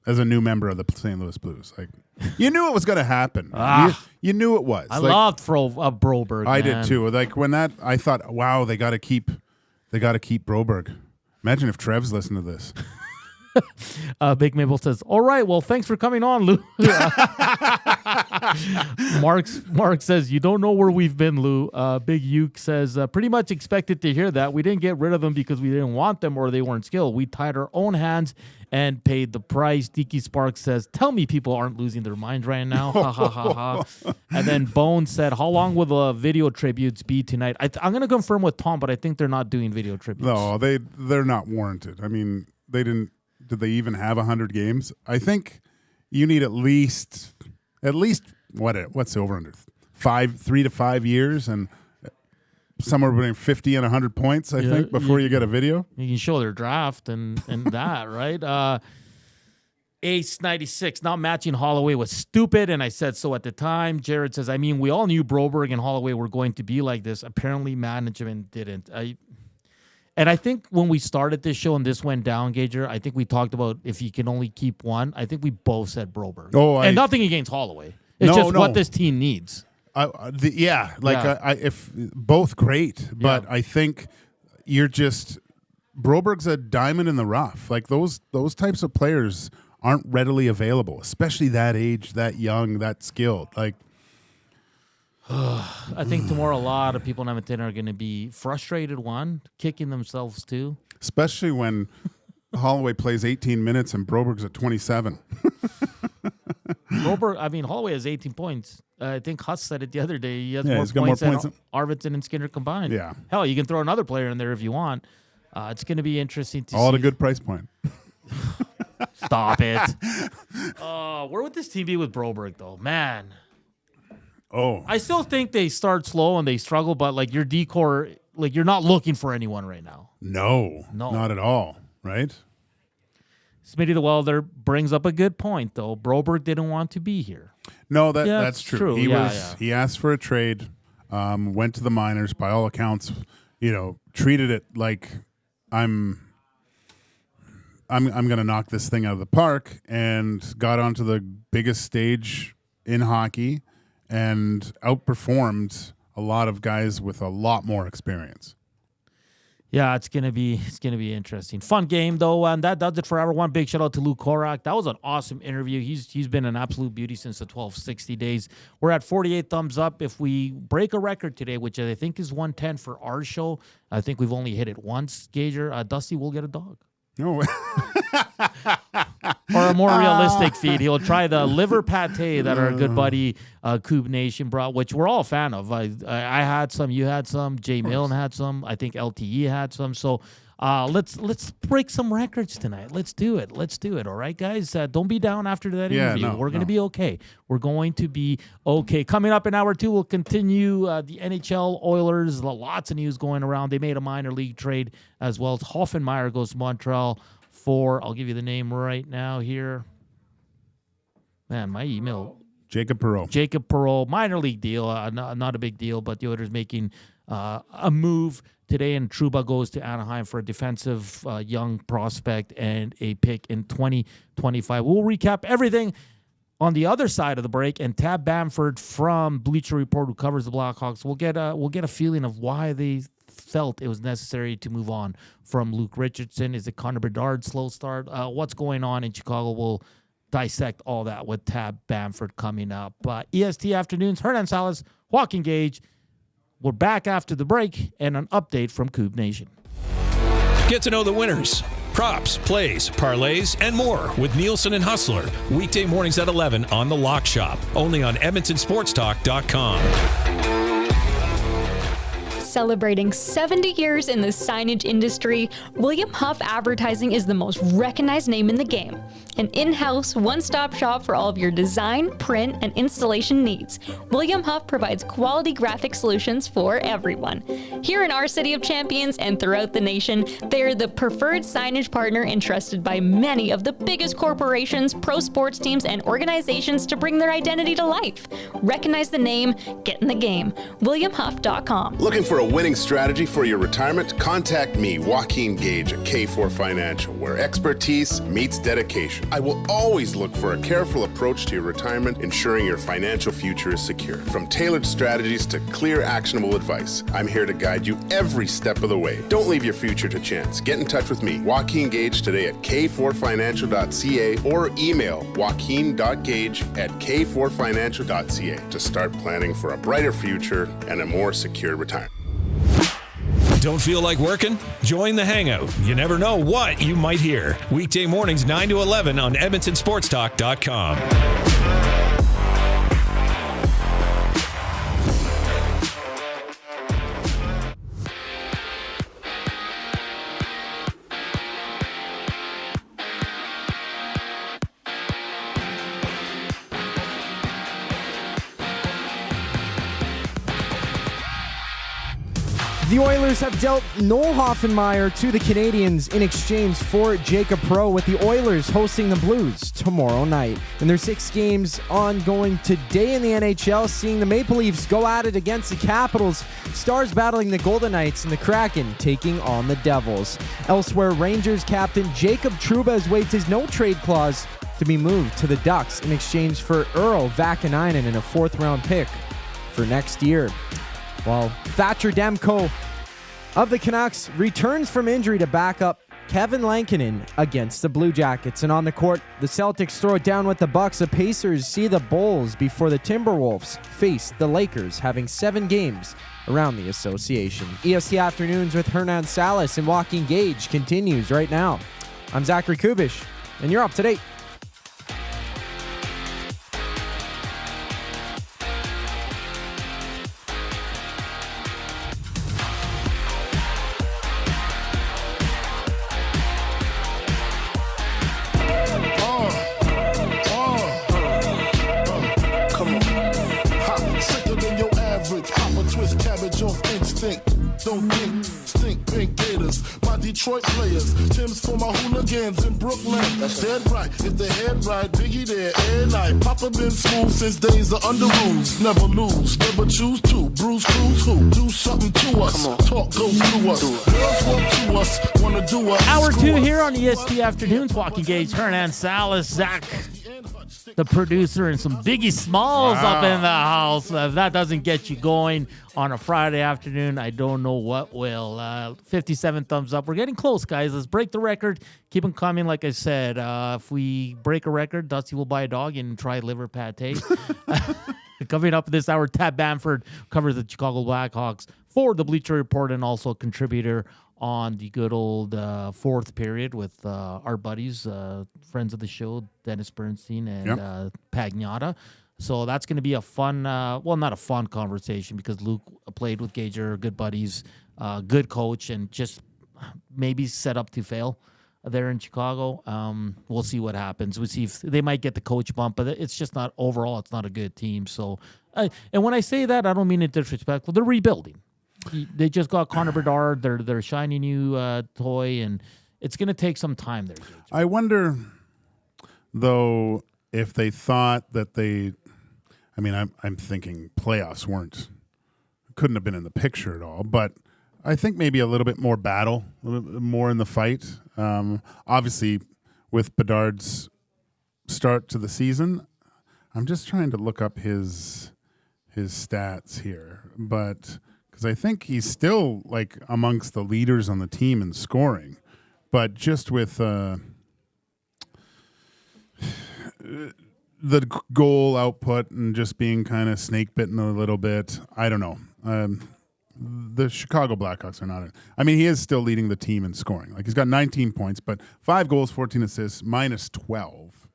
As a new member of the St. Louis Blues. Like you knew it was going to happen. You knew it was. I loved Broberg. I did too. Like when I thought, wow, they got to keep Broberg. Imagine if Trev's listened to this. Big Maple says, all right, well, thanks for coming on, Lou. Mark says, you don't know where we've been, Lou. Big Uke says, pretty much expected to hear that. We didn't get rid of them because we didn't want them or they weren't skilled. We tied our own hands and paid the price. Deaky Sparks says, tell me people aren't losing their minds right now. Ha, ha, ha, ha. And then Bones said, how long will the video tributes be tonight? I'm going to confirm with Tom, but I think they're not doing video tributes. No, they're not warranted. I mean, they didn't. Did they even have 100 games? I think you need at least what's over under 3 to 5 years and somewhere between 50 and 100 points. I think before you get a video. You can show their draft and that right. Ace 96 not matching Holloway was stupid, and I said so at the time. Jared says, I mean, we all knew Broberg and Holloway were going to be like this. Apparently, management didn't. And I think when we started this show and this went down, Gager, I think we talked about if you can only keep one. I think we both said Broberg. And nothing against Holloway. It's what this team needs. If both great, but I think Broberg's a diamond in the rough. Like those types of players aren't readily available, especially that age, that young, that skilled. Like. I think tomorrow a lot of people in Edmonton are going to be frustrated, kicking themselves too. Especially when Holloway plays 18 minutes and Broberg's at 27. Holloway has 18 points. I think Huss said it the other day. He has more points than Arvidsson and Skinner combined. Yeah. Hell, you can throw another player in there if you want. It's going to be interesting to see. All at a good price point. Stop it. Where would this team be with Broberg, though? Man. Oh. I still think they start slow and they struggle, but like your decor, like you're not looking for anyone right now. No, not at all, right? Smitty the Welder brings up a good point, though. Broberg didn't want to be here. No, that's true. He He asked for a trade, went to the minors, by all accounts, treated it like I'm going to knock this thing out of the park, and got onto the biggest stage in hockey and outperformed a lot of guys with a lot more experience. Yeah, it's gonna be interesting. Fun game though, and that does it for everyone. Big shout out to Luke Korac. That was an awesome interview. He's been an absolute beauty since the 1260 days. We're at 48 thumbs up. If we break a record today, which I think is 110 for our show, I think we've only hit it once. Gager, Dusty will get a dog. No. Or a more realistic feed. He'll try the liver pate that our good buddy Coob Nation brought, which we're all a fan of. I had some, you had some, Jay Milne had some, I think LTE had some. So let's break some records tonight. Let's do it. All right, guys. Don't be down after that interview. We're going to be okay. We're going to be okay. Coming up in hour 2, we'll continue the NHL Oilers. Lots of news going around. They made a minor league trade as well. Hoffenmeyer goes to Montreal for, I'll give you the name right now here. Man, my email. Jacob Perreault, minor league deal, not a big deal, but the Oilers making a move today, and Trouba goes to Anaheim for a defensive young prospect and a pick in 2025. We'll recap everything on the other side of the break, and Tab Bamford from Bleacher Report, who covers the Blackhawks, we'll get a feeling of why they felt it was necessary to move on from Luke Richardson. Is it Connor Bedard's slow start? What's going on in Chicago? We'll dissect all that with Tab Bamford coming up. EST Afternoons, Hernan Salas, Joaquin Gage. We're back after the break and an update from Coob Nation. Get to know the winners, props, plays, parlays, and more with Nielsen and Hustler. Weekday mornings at 11 on The Lock Shop. Only on EdmontonSportsTalk.com. Celebrating 70 years in the signage industry, William Huff Advertising is the most recognized name in the game. An in-house, one-stop shop for all of your design, print, and installation needs. William Huff provides quality graphic solutions for everyone. Here in our City of Champions and throughout the nation, they are the preferred signage partner entrusted by many of the biggest corporations, pro sports teams, and organizations to bring their identity to life. Recognize the name, get in the game. WilliamHuff.com. Looking for a winning strategy for your retirement? Contact me, Joaquin Gage at K4 Financial, where expertise meets dedication. I will always look for a careful approach to your retirement, ensuring your financial future is secure. From tailored strategies to clear, actionable advice, I'm here to guide you every step of the way. Don't leave your future to chance. Get in touch with me, Joaquin Gage, today at k4financial.ca or email joaquin.gage@k4financial.ca to start planning for a brighter future and a more secure retirement. Don't feel like working? Join the Hangout. You never know what you might hear. Weekday mornings 9 to 11 on EdmontonSportsTalk.com. The Oilers have dealt Noel Hoffenmeyer to the Canadiens in exchange for Jacob Perreault, with the Oilers hosting the Blues tomorrow night. And there's 6 games ongoing today in the NHL, seeing the Maple Leafs go at it against the Capitals, Stars battling the Golden Knights, and the Kraken taking on the Devils. Elsewhere, Rangers captain Jacob Trouba has waived his no-trade clause to be moved to the Ducks in exchange for Urho Vaakanainen and a 4th-round pick for next year. While Thatcher Demko of the Canucks returns from injury to back up Kevin Lankinen against the Blue Jackets. And on the court, the Celtics throw it down with the Bucks. The Pacers see the Bulls before the Timberwolves face the Lakers, having 7 games around the association. EST Afternoons with Hernan Salas and Joaquin Gage continues right now. I'm Zachary Kubish, and you're up to date. Don't think, stink, pink gators. My Detroit players, Tim's for my hooligans in Brooklyn. That's dead right, if the head right, Biggie there, every night. Papa been smooth since days of under rules. Never lose, never choose to. Bruce Cruz who? Do something to us. Talk, go through us. Girls want to us, wanna do us. Hour 2 here on EST Afternoons. Joaquin, Gage, Hernan Salas, Zach, the producer, and some Biggie Smalls up in the house. If that doesn't get you going on a Friday afternoon, I don't know what will. 57 thumbs up. We're getting close, guys. Let's break the record. Keep them coming. Like I said, if we break a record, Dusty will buy a dog and try liver pate. Coming up this hour, Tab Bamford covers the Chicago Blackhawks for the Bleacher Report and also a contributor on the good old fourth period with our buddies, friends of the show, Dennis Bernstein and Pagnotta. So that's going to be a fun, well, not a fun conversation because Luke played with Gage, good buddies, good coach, and just maybe set up to fail there in Chicago. We'll see what happens. We'll see if they might get the coach bump, but it's just not overall. It's not a good team. So, and when I say that, I don't mean it disrespectful. They're rebuilding. They just got Connor Bedard, their shiny new toy, and it's going to take some time there. I wonder, though, if they thought that they, I mean, I'm thinking playoffs couldn't have been in the picture at all, but I think maybe a little bit more battle, a little bit more in the fight. Obviously, with Bedard's start to the season, I'm just trying to look up his stats here, but because I think he's still like amongst the leaders on the team in scoring, but just with the goal output and just being kind of snake bitten a little bit, I don't know. The Chicago Blackhawks are not. I mean, he is still leading the team in scoring. Like he's got 19 points, but 5 goals, 14 assists, minus 12.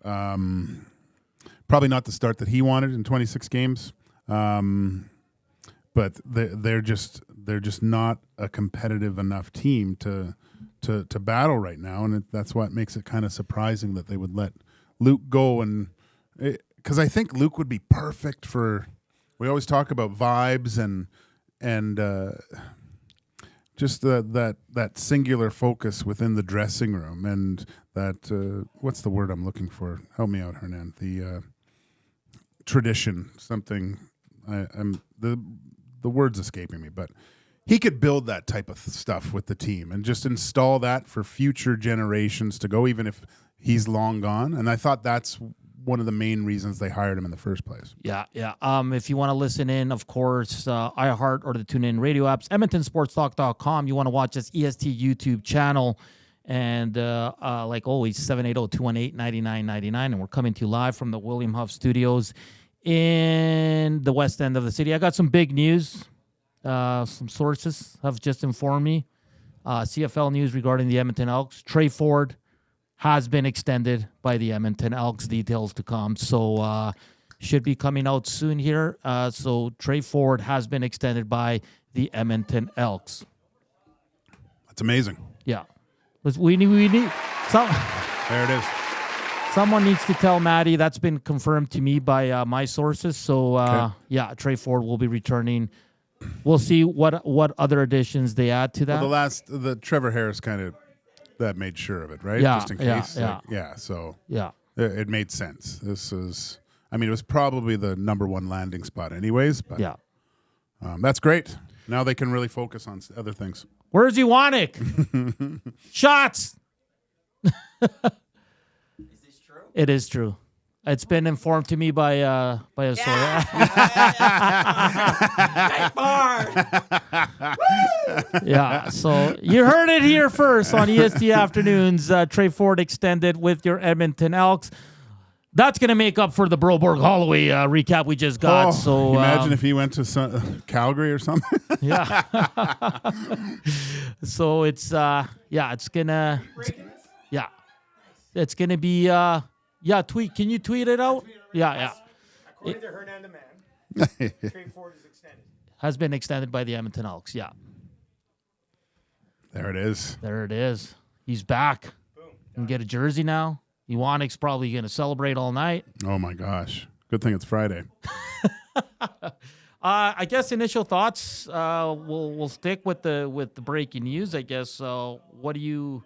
Probably not the start that he wanted in 26 games. But they're just not a competitive enough team to battle right now, and that's what makes it kind of surprising that they would let Luke go. And because I think Luke would be perfect for. We always talk about vibes and just that singular focus within the dressing room, and that what's the word I'm looking for? Help me out, Hernan. The tradition, something. The word's escaping me, but he could build that type of stuff with the team and just install that for future generations to go, even if he's long gone. And I thought that's one of the main reasons they hired him in the first place. Yeah. If you want to listen in, of course, iHeart or the TuneIn radio apps, EdmontonSportsTalk.com. You want to watch this EST YouTube channel. And like always, 780-218-9999. And we're coming to you live from the William Huff Studios in the west end of the city. I got some big news. Some sources have just informed me. CFL news regarding the Edmonton Elks. Tre Ford has been extended by the Edmonton Elks. Details to come. So should be coming out soon here. So Tre Ford has been extended by the Edmonton Elks. That's amazing. Yeah. We need some. There it is. Someone needs to tell Maddie. That's been confirmed to me by my sources. So, yeah, Tre Ford will be returning. We'll see what other additions they add to that. Well, the Trevor Harris kind of that made sure of it, right? Yeah, just in case. So it made sense. This is, I mean, it was probably the number one landing spot, anyways. But that's great. Now they can really focus on other things. Where's Iwanek? Shots. It is true. It's been informed to me by a source. Yeah, so you heard it here first on EST Afternoons. Tre Ford extended with your Edmonton Elks. That's going to make up for the Broberg Holloway recap we just got. So imagine if he went to Calgary or something. Yeah. So it's it's gonna be tweet. Can you tweet it out? Yeah. According to Hernan the Man, Tre Ford is extended. Has been extended by the Edmonton Elks. Yeah. There it is. He's back. Boom. Can get a jersey now. Iwanek's probably going to celebrate all night. Oh my gosh! Good thing it's Friday. I guess initial thoughts. We'll stick with the breaking news. I guess. What do you?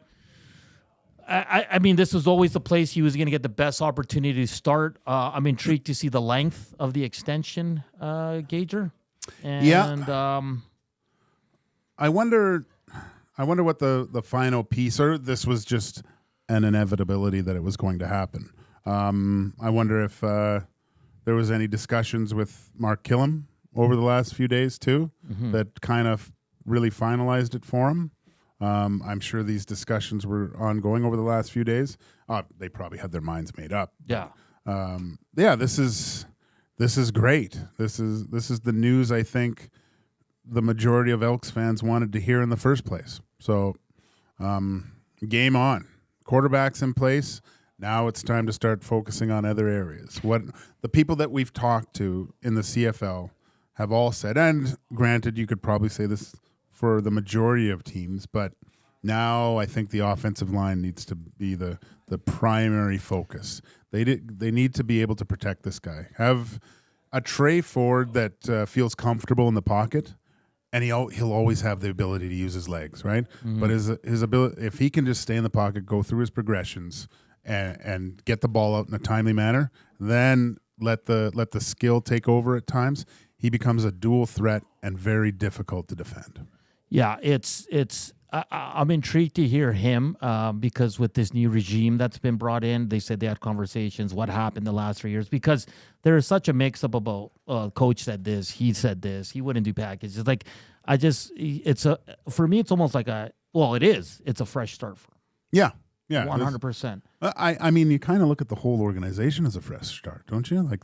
I mean, this was always the place he was going to get the best opportunity to start. I'm intrigued to see the length of the extension, Gager. And, I wonder what the final piece, or this was just an inevitability that it was going to happen. I wonder if there was any discussions with Mark Killam over the last few days too, that kind of really finalized it for him. I'm sure these discussions were ongoing over the last few days. They probably had their minds made up. Yeah. This is great. This is the news I think the majority of Elks fans wanted to hear in the first place. So, game on. Quarterback's in place. Now it's time to start focusing on other areas. What the people that we've talked to in the CFL have all said, and granted, you could probably say this for the majority of teams, but now I think the offensive line needs to be the primary focus. They need to be able to protect this guy. Have a Tre Ford that feels comfortable in the pocket, and he'll always have the ability to use his legs, right? But his ability, if he can just stay in the pocket, go through his progressions, and get the ball out in a timely manner, then let the skill take over at times. He becomes a dual threat and very difficult to defend. Yeah, I'm intrigued to hear him because with this new regime that's been brought in, they said they had conversations. What happened the last 3 years? Because there is such a mix-up about coach said this, he said this, he wouldn't do packages. Like for me, it's almost like it's a fresh start for him. Yeah. 100%. I mean, you kind of look at the whole organization as a fresh start, don't you? Like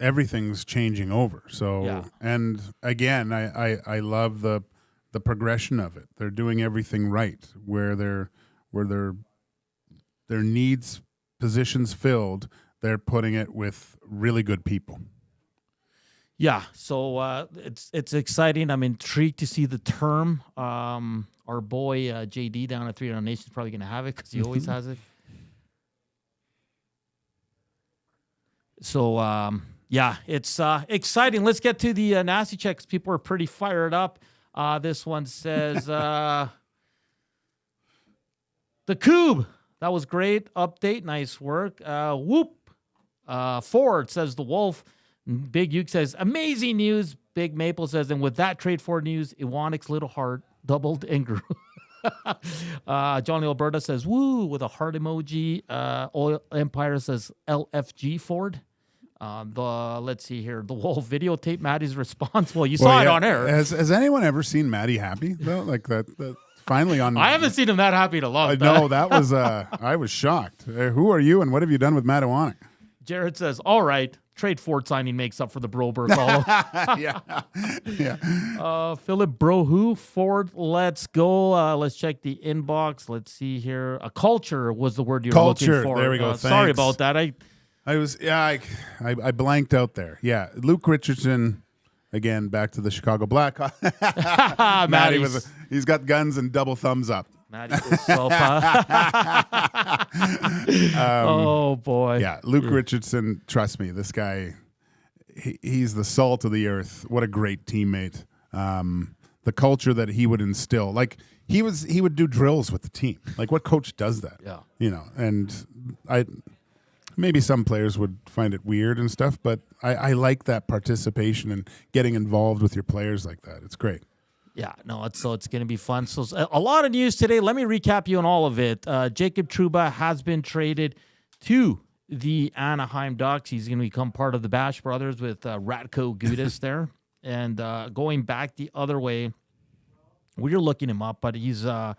everything's changing over. So, and again, I love the progression of it. They're doing everything right where their needs positions filled. They're putting it with really good people. Yeah, so it's exciting. I'm intrigued to see the term. Our boy JD down at 300 Nation is probably going to have it because he always has it. So, it's exciting. Let's get to the nasty checks. People are pretty fired up. This one says, the Coob. That was great. Update. Nice work. Whoop. Ford says the Wolf. Big Uke says, amazing news. Big Maple says, and with that Tre Ford news, Iwanik's little heart doubled and grew. Johnny Alberta says, woo, with a heart emoji. Oil Empire says, LFG Ford. Let's see here. The Wolf videotape Maddie's response. Well, you saw it on air. Has anyone ever seen Maddie happy though? Like that finally on. I haven't seen him that happy in a long time. No, that was. I was shocked. Who are you, and what have you done with Matt Iwanek? Jared says, "All right, Tre Ford signing makes up for the Broberg call." Yeah. Philip Brohu Ford. Let's go. Let's check the inbox. Let's see here. A culture was the word you were looking for. There we go. Sorry about that. I blanked out there. Yeah, Luke Richardson, again, back to the Chicago Blackhawks. Matty he's got guns and double thumbs up. Matty is so oh, boy. Yeah, Luke Richardson, trust me, this guy, he's the salt of the earth. What a great teammate. The culture that he would instill. Like, he would do drills with the team. Like, what coach does that? Yeah. And maybe some players would find it weird and stuff, but I like that participation and getting involved with your players like that. It's great. Yeah, no, it's going to be fun. So a lot of news today. Let me recap you on all of it. Jacob Trouba has been traded to the Anaheim Ducks. He's going to become part of the Bash Brothers with Ratko Gudas there. And going back the other way, we were looking him up, but he's I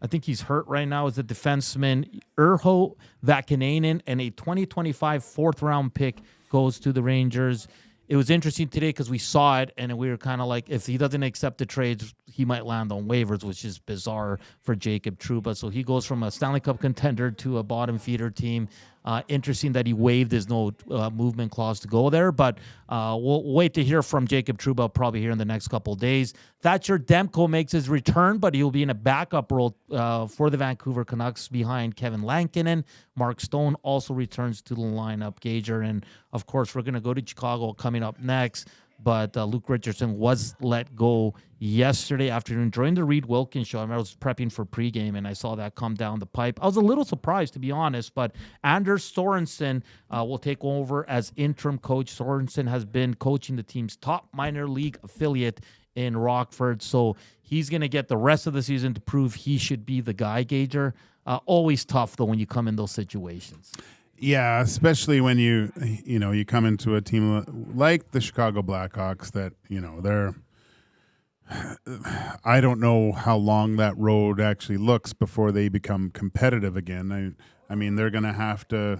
think he's hurt right now as a defenseman. Urho Vakanainen and a 2025 fourth-round pick goes to the Rangers. It was interesting today because we saw it, and we were kind of like, if he doesn't accept the trades, he might land on waivers, which is bizarre for Jacob Trouba. So he goes from a Stanley Cup contender to a bottom feeder team. Interesting that he waived his no movement clause to go there, but we'll wait to hear from Jacob Trouba probably here in the next couple of days. Thatcher Demko makes his return, but he'll be in a backup role for the Vancouver Canucks behind Kevin Lankinen. Mark Stone also returns to the lineup, Gager. And, of course, we're going to go to Chicago coming up next. but Luke Richardson was let go yesterday afternoon during the Reed Wilkins show. I remember I was prepping for pregame, and I saw that come down the pipe. I was a little surprised, to be honest, but Anders Sorensen will take over as interim coach. Sorensen has been coaching the team's top minor league affiliate in Rockford, so he's going to get the rest of the season to prove he should be the guy, Gager. Always tough, though, when you come in those situations. Yeah, especially when you come into a team like the Chicago Blackhawks that, I don't know how long that road actually looks before they become competitive again. I mean, they're going to have to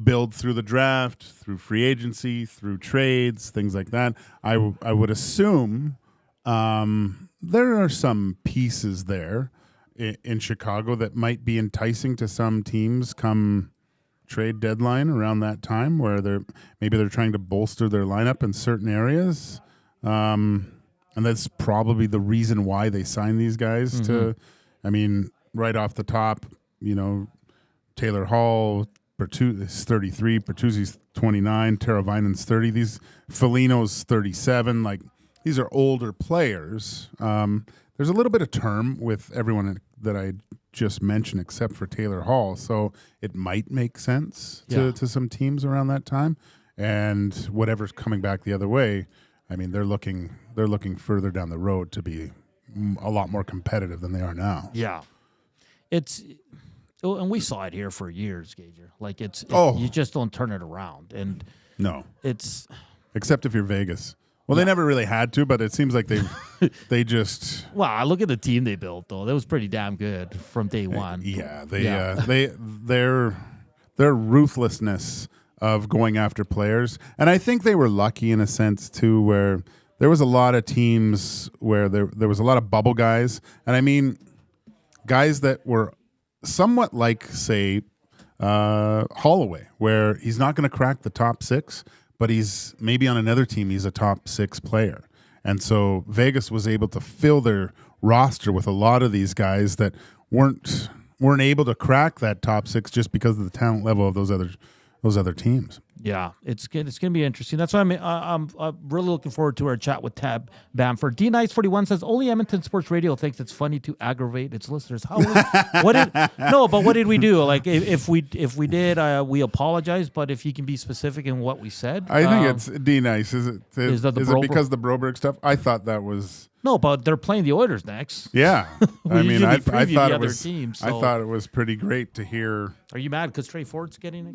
build through the draft, through free agency, through trades, things like that. I would assume there are some pieces there in Chicago that might be enticing to some teams come trade deadline around that time, where they're trying to bolster their lineup in certain areas, and that's probably the reason why they sign these guys. Right off the top, Taylor Hall is 33, Bertuzzi's 29, Teravainen's 30. These Foligno's 37. Like, these are older players. There's a little bit of term with everyone that I just mentioned, except for Taylor Hall, so it might make sense to some teams around that time. And whatever's coming back the other way, I mean, they're looking further down the road to be a lot more competitive than they are now. Yeah, and we saw it here for years, Gager. Like you just don't turn it around, and no, except if you're Vegas. Well, they never really had to, but it seems like they just. Well, I look at the team they built, though. That was pretty damn good from day one. Yeah, their ruthlessness of going after players, and I think they were lucky in a sense too, where there was a lot of teams where there was a lot of bubble guys, and I mean guys that were somewhat like, say, Holloway, where he's not going to crack the top six. But he's maybe on another team, he's a top six player. And so Vegas was able to fill their roster with a lot of these guys that weren't able to crack that top six just because of the talent level of those other teams. Yeah, it's going to be interesting. That's why I'm really looking forward to our chat with Tab Bamford. D-Nice41 says, only Edmonton Sports Radio thinks it's funny to aggravate its listeners. What did we do? Like, if we did, we apologize, but if you can be specific in what we said. I think it's D-Nice. Is it because of the Broberg stuff? I thought that was... No, but they're playing the Oilers next. Yeah. I mean, I thought it was team, so. I thought it was pretty great to hear. Are you mad because Tre Ford's getting it?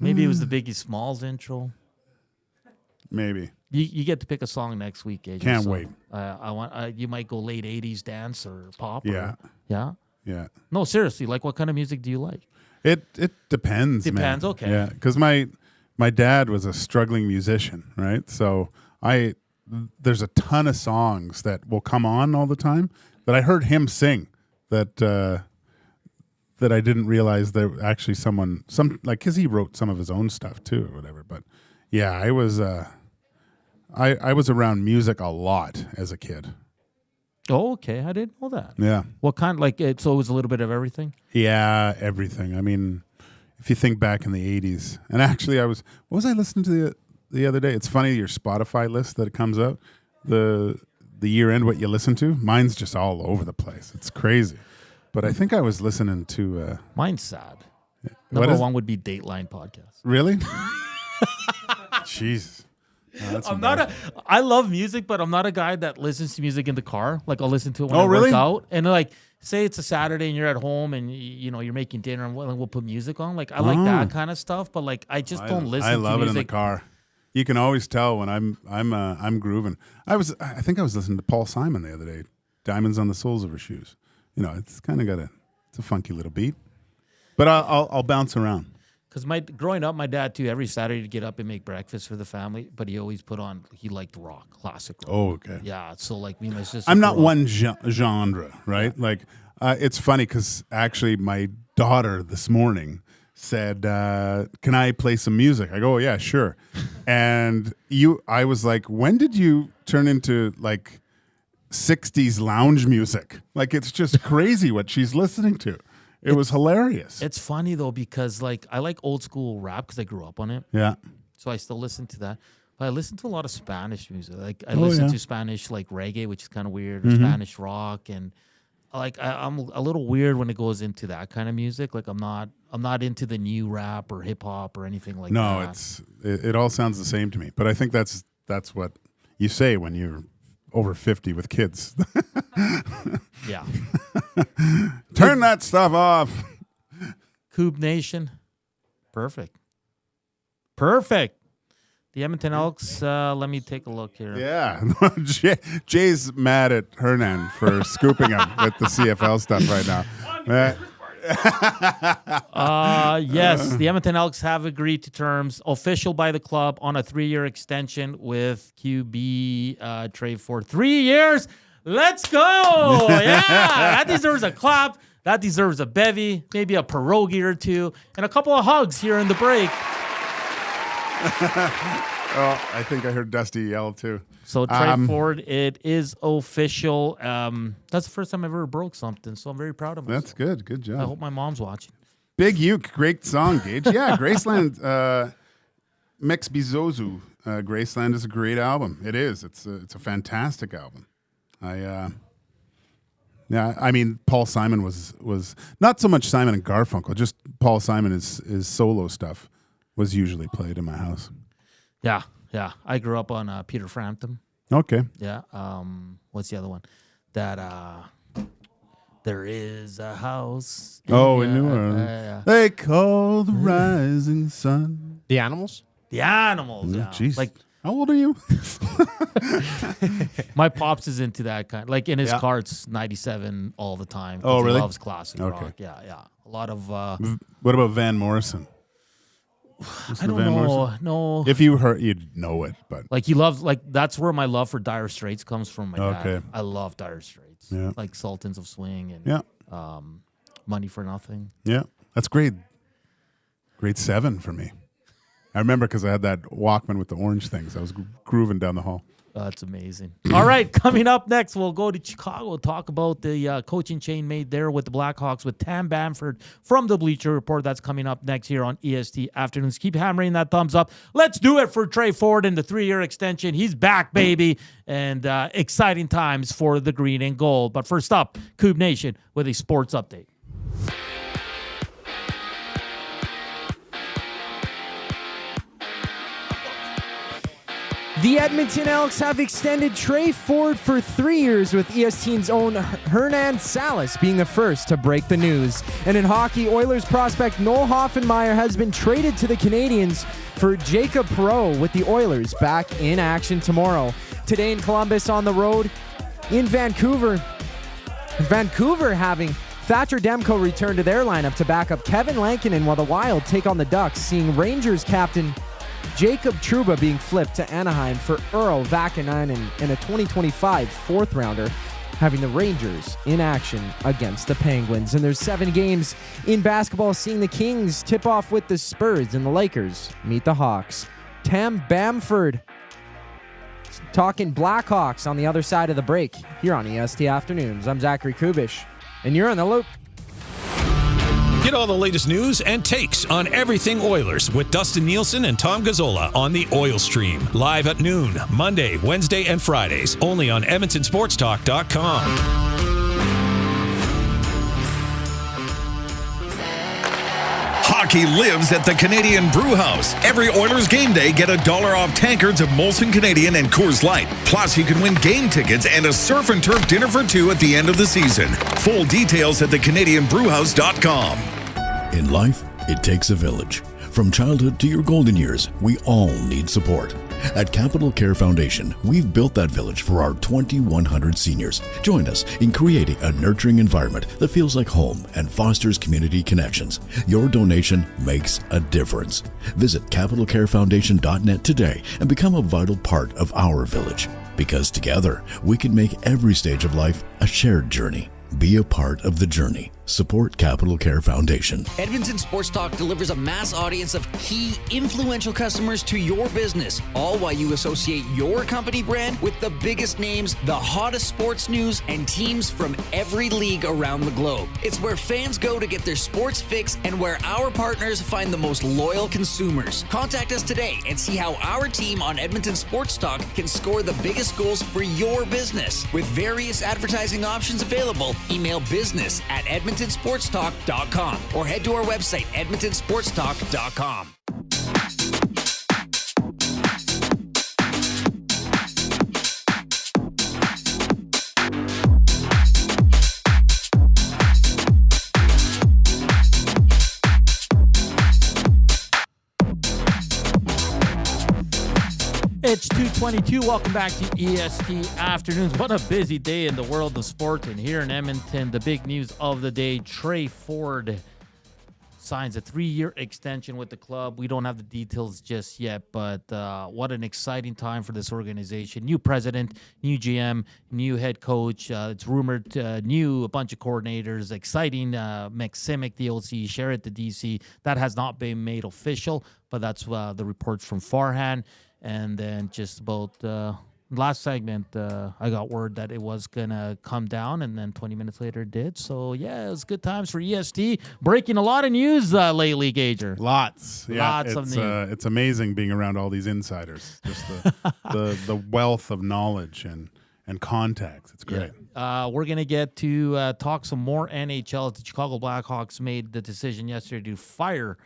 Maybe it was the Biggie Smalls intro. Maybe. You get to pick a song next week, Gage. Can't wait. I want. You might go late '80s dance or pop. Yeah. Yeah. No, seriously. Like, what kind of music do you like? It depends. Depends. Man. Okay. Yeah, because my dad was a struggling musician, right? So there's a ton of songs that will come on all the time that I heard him sing that I didn't realize that actually because he wrote some of his own stuff too or whatever. But yeah, I was around music a lot as a kid. Oh, okay. I didn't know that. Yeah. What kind? So it was a little bit of everything? Yeah, everything. I mean, if you think back in the 80s, and actually what was I listening to the other day? It's funny, your Spotify list that comes out, the year end, what you listen to, mine's just all over the place. It's crazy. But I think I was listening to... Mine's sad. Number one would be Dateline podcast. Really? Jesus. I love music, but I'm not a guy that listens to music in the car. Like, I'll listen to it when I really? work out. And like, say it's a Saturday and you're at home and you're making dinner and we'll put music on. Like, I like that kind of stuff, but like, I just don't listen to music. I love it in the car. You can always tell when I'm grooving. I think I was listening to Paul Simon the other day. Diamonds on the Soles of Her Shoes. It's kind of it's a funky little beat. But I'll bounce around. Because growing up, my dad too, every Saturday he'd get up and make breakfast for the family, but he always he liked rock, classic rock. Oh, okay. Yeah, so like me and my sister. I'm not one genre, right? Yeah. Like, it's funny because actually my daughter this morning said, can I play some music? I go, oh, yeah, sure. And I was like, when did you turn into like 60s lounge music? Like, it's just crazy what she's listening to. It was hilarious. It's funny though because like I like old school rap because I grew up on it. Yeah. So I still listen to that. But I listen to a lot of Spanish music. Like I listen to Spanish like reggae, which is kind of weird, or Spanish rock, and like I'm a little weird when it goes into that kind of music. Like I'm not into the new rap or hip hop or anything like that. No, it all sounds the same to me. But I think that's what you say when you're over 50 with kids. Yeah. Turn that stuff off. Coupe Nation. Perfect. The Edmonton Elks, let me take a look here. Yeah. Jay's mad at Hernan for scooping him with the CFL stuff right now. Yes, the Edmonton Elks have agreed to terms official by the club on a 3-year extension with QB Tre Ford. 3 years. Let's go. Yeah, that deserves a clap. That deserves a bevy, maybe a pierogi or two, and a couple of hugs here in the break. Oh, I think I heard Dusty yell too. So Tre Ford, it is official. That's the first time I ever broke something, so I'm very proud of myself. That's good. Good job. I hope my mom's watching. Big Uke, great song, Gage. Yeah, Graceland, Mex Bizozu. Graceland is a great album. It is. It's a fantastic album. I mean, Paul Simon was not so much Simon and Garfunkel, just Paul Simon is solo stuff was usually played in my house. Yeah. I grew up on Peter Frampton. Okay. Yeah. What's the other one? That there is a house. In New Orleans. They call the rising sun. The Animals? The Animals. Yeah. Jeez. Like, how old are you? My pops is into that kind. Like in his car, it's 97 all the time. Oh, really? He loves classic rock. Yeah. A lot of. What about Van Morrison? I don't know. No. If you heard, you'd know it, but like he loves, like that's where my love for Dire Straits comes from. My dad. Okay. I love Dire Straits. Yeah. Like Sultans of Swing and Money for Nothing. Yeah, that's great. Grade 7 for me. I remember because I had that Walkman with the orange things. I was grooving down the hall. That's amazing. All right, coming up next, we'll go to Chicago, talk about the coaching change made there with the Blackhawks with Tam Bamford from the Bleacher Report. That's coming up next here on EST Afternoons. Keep hammering that thumbs up. Let's do it for Tre Ford and the 3-year extension. He's back, baby, and exciting times for the green and gold. But first up, Coupe Nation with a sports update. The Edmonton Elks have extended Tre Ford for 3 years, with EST's own Hernan Salas being the first to break the news. And in hockey, Oilers prospect Noel Hoffenmeyer has been traded to the Canadiens for Jacob Perreault, with the Oilers back in action tomorrow. Today in Columbus, on the road in Vancouver having Thatcher Demko return to their lineup to back up Kevin Lankinen while the Wild take on the Ducks, seeing Rangers captain Jacob Trouba being flipped to Anaheim for Urho Vakanainen and a 2025 fourth rounder, having the Rangers in action against the Penguins. And there's 7 games in basketball, seeing the Kings tip off with the Spurs and the Lakers meet the Hawks. Tam Bamford talking Blackhawks on the other side of the break here on EST Afternoons. I'm Zachary Kubish, and you're on the loop. Get all the latest news and takes on everything Oilers with Dustin Nielsen and Tom Gazzola on the Oil Stream. Live at noon, Monday, Wednesday, and Fridays. Only on EdmontonSportsTalk.com. Hockey lives at the Canadian Brew House. Every Oilers game day, get $1 off tankards of Molson Canadian and Coors Light. Plus, you can win game tickets and a surf and turf dinner for 2 at the end of the season. Full details at thecanadianbrewhouse.com. In life, it takes a village. From childhood to your golden years, we all need support. At Capital Care Foundation, we've built that village for our 2,100 seniors. Join us in creating a nurturing environment that feels like home and fosters community connections. Your donation makes a difference. Visit capitalcarefoundation.net today and become a vital part of our village. Because together, we can make every stage of life a shared journey. Be a part of the journey. Support Capital Care Foundation. Edmonton Sports Talk delivers a mass audience of key, influential customers to your business, all while you associate your company brand with the biggest names, the hottest sports news, and teams from every league around the globe. It's where fans go to get their sports fix and where our partners find the most loyal consumers. Contact us today and see how our team on Edmonton Sports Talk can score the biggest goals for your business. With various advertising options available, email business@edmontonsportstalk.com or head to our website, edmontonsportstalk.com. It's 2:22. Welcome back to EST Afternoons. What a busy day in the world of sports. And here in Edmonton, the big news of the day, Tre Ford signs a 3-year extension with the club. We don't have the details just yet, but what an exciting time for this organization. New president, new GM, new head coach. It's rumored a bunch of coordinators. Exciting. Maximic, the OC, Sherritt, the DC. That has not been made official, but that's the reports from Farhan. And then just about last segment, I got word that it was going to come down, and then 20 minutes later it did. So, yeah, it was good times for EST. Breaking a lot of news lately, Gager. Lots. Yeah, Lots of news. It's amazing being around all these insiders. Just the wealth of knowledge and contacts. It's great. Yeah. We're going to get to talk some more NHL. The Chicago Blackhawks made the decision yesterday to fire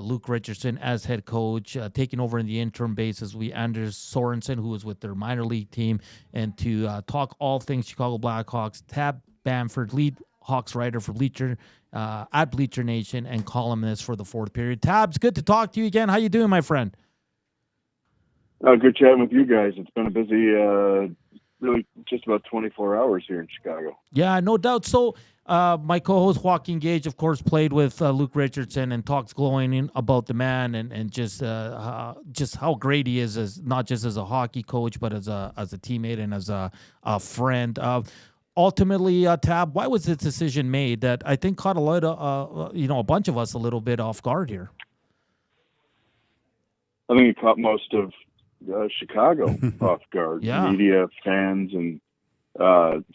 Luke Richardson as head coach, taking over in the interim basis. We Anders Sorensen, who was with their minor league team, and to talk all things Chicago Blackhawks, Tab Bamford, lead Hawks writer for Bleacher at Bleacher Nation and columnist for the Fourth Period. Tabs, good to talk to you again. How you doing, my friend? Good chatting with you guys. It's been a busy, really just about 24 hours here in Chicago. Yeah, no doubt. So my co-host Joaquin Gage, of course, played with Luke Richardson and talks glowing about the man and just how great he is, as not just as a hockey coach, but as a teammate and as a friend. Ultimately, Tab, why was this decision made that I think caught a lot of a bunch of us a little bit off guard here? I think it caught most of Chicago off guard. Yeah. Media, fans, and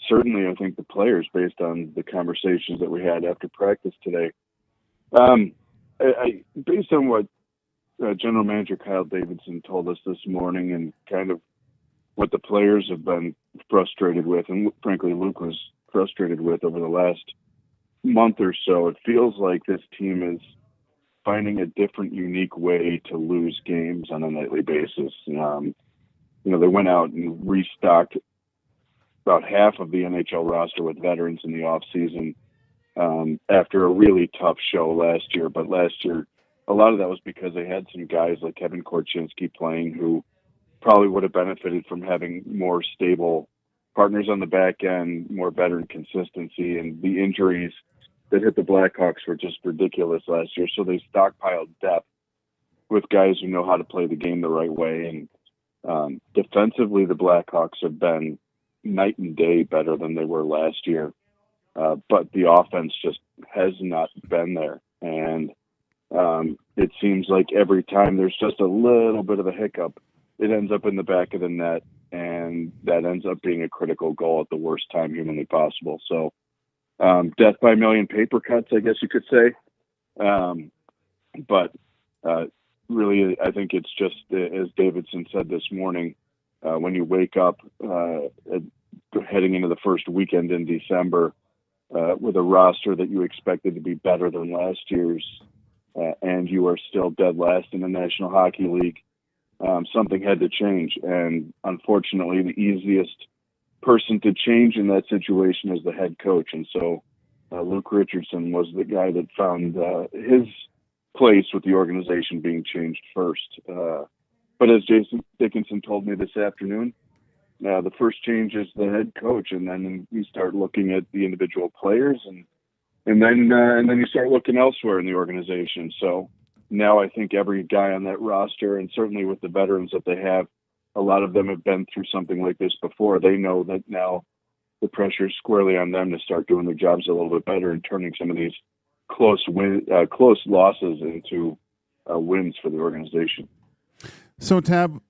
certainly I think the players, based on the conversations that we had after practice today. Based on what General Manager Kyle Davidson told us this morning and kind of what the players have been frustrated with, and frankly Luke was frustrated with over the last month or so, it feels like this team is finding a different, unique way to lose games on a nightly basis. They went out and restocked about half of the NHL roster with veterans in the offseason after a really tough show last year. But last year, a lot of that was because they had some guys like Kevin Korchinski playing who probably would have benefited from having more stable partners on the back end, more veteran consistency, and the injuries that hit the Blackhawks were just ridiculous last year. So they stockpiled depth with guys who know how to play the game the right way. And defensively, the Blackhawks have been night and day better than they were last year. But the offense just has not been there. And it seems like every time there's just a little bit of a hiccup, it ends up in the back of the net, and that ends up being a critical goal at the worst time humanly possible. So death by a million paper cuts, I guess you could say. But really, I think it's just, as Davidson said this morning, when you wake up heading into the first weekend in December with a roster that you expected to be better than last year's, and you are still dead last in the National Hockey League, something had to change. And unfortunately, the easiest person to change in that situation is the head coach. And so Luke Richardson was the guy that found his place with the organization being changed first. But as Jason Dickinson told me this afternoon, the first change is the head coach, and then you start looking at the individual players, and then you start looking elsewhere in the organization. So now I think every guy on that roster, and certainly with the veterans that they have, a lot of them have been through something like this before. They know that now the pressure is squarely on them to start doing their jobs a little bit better and turning some of these close losses into wins for the organization. So, Tab,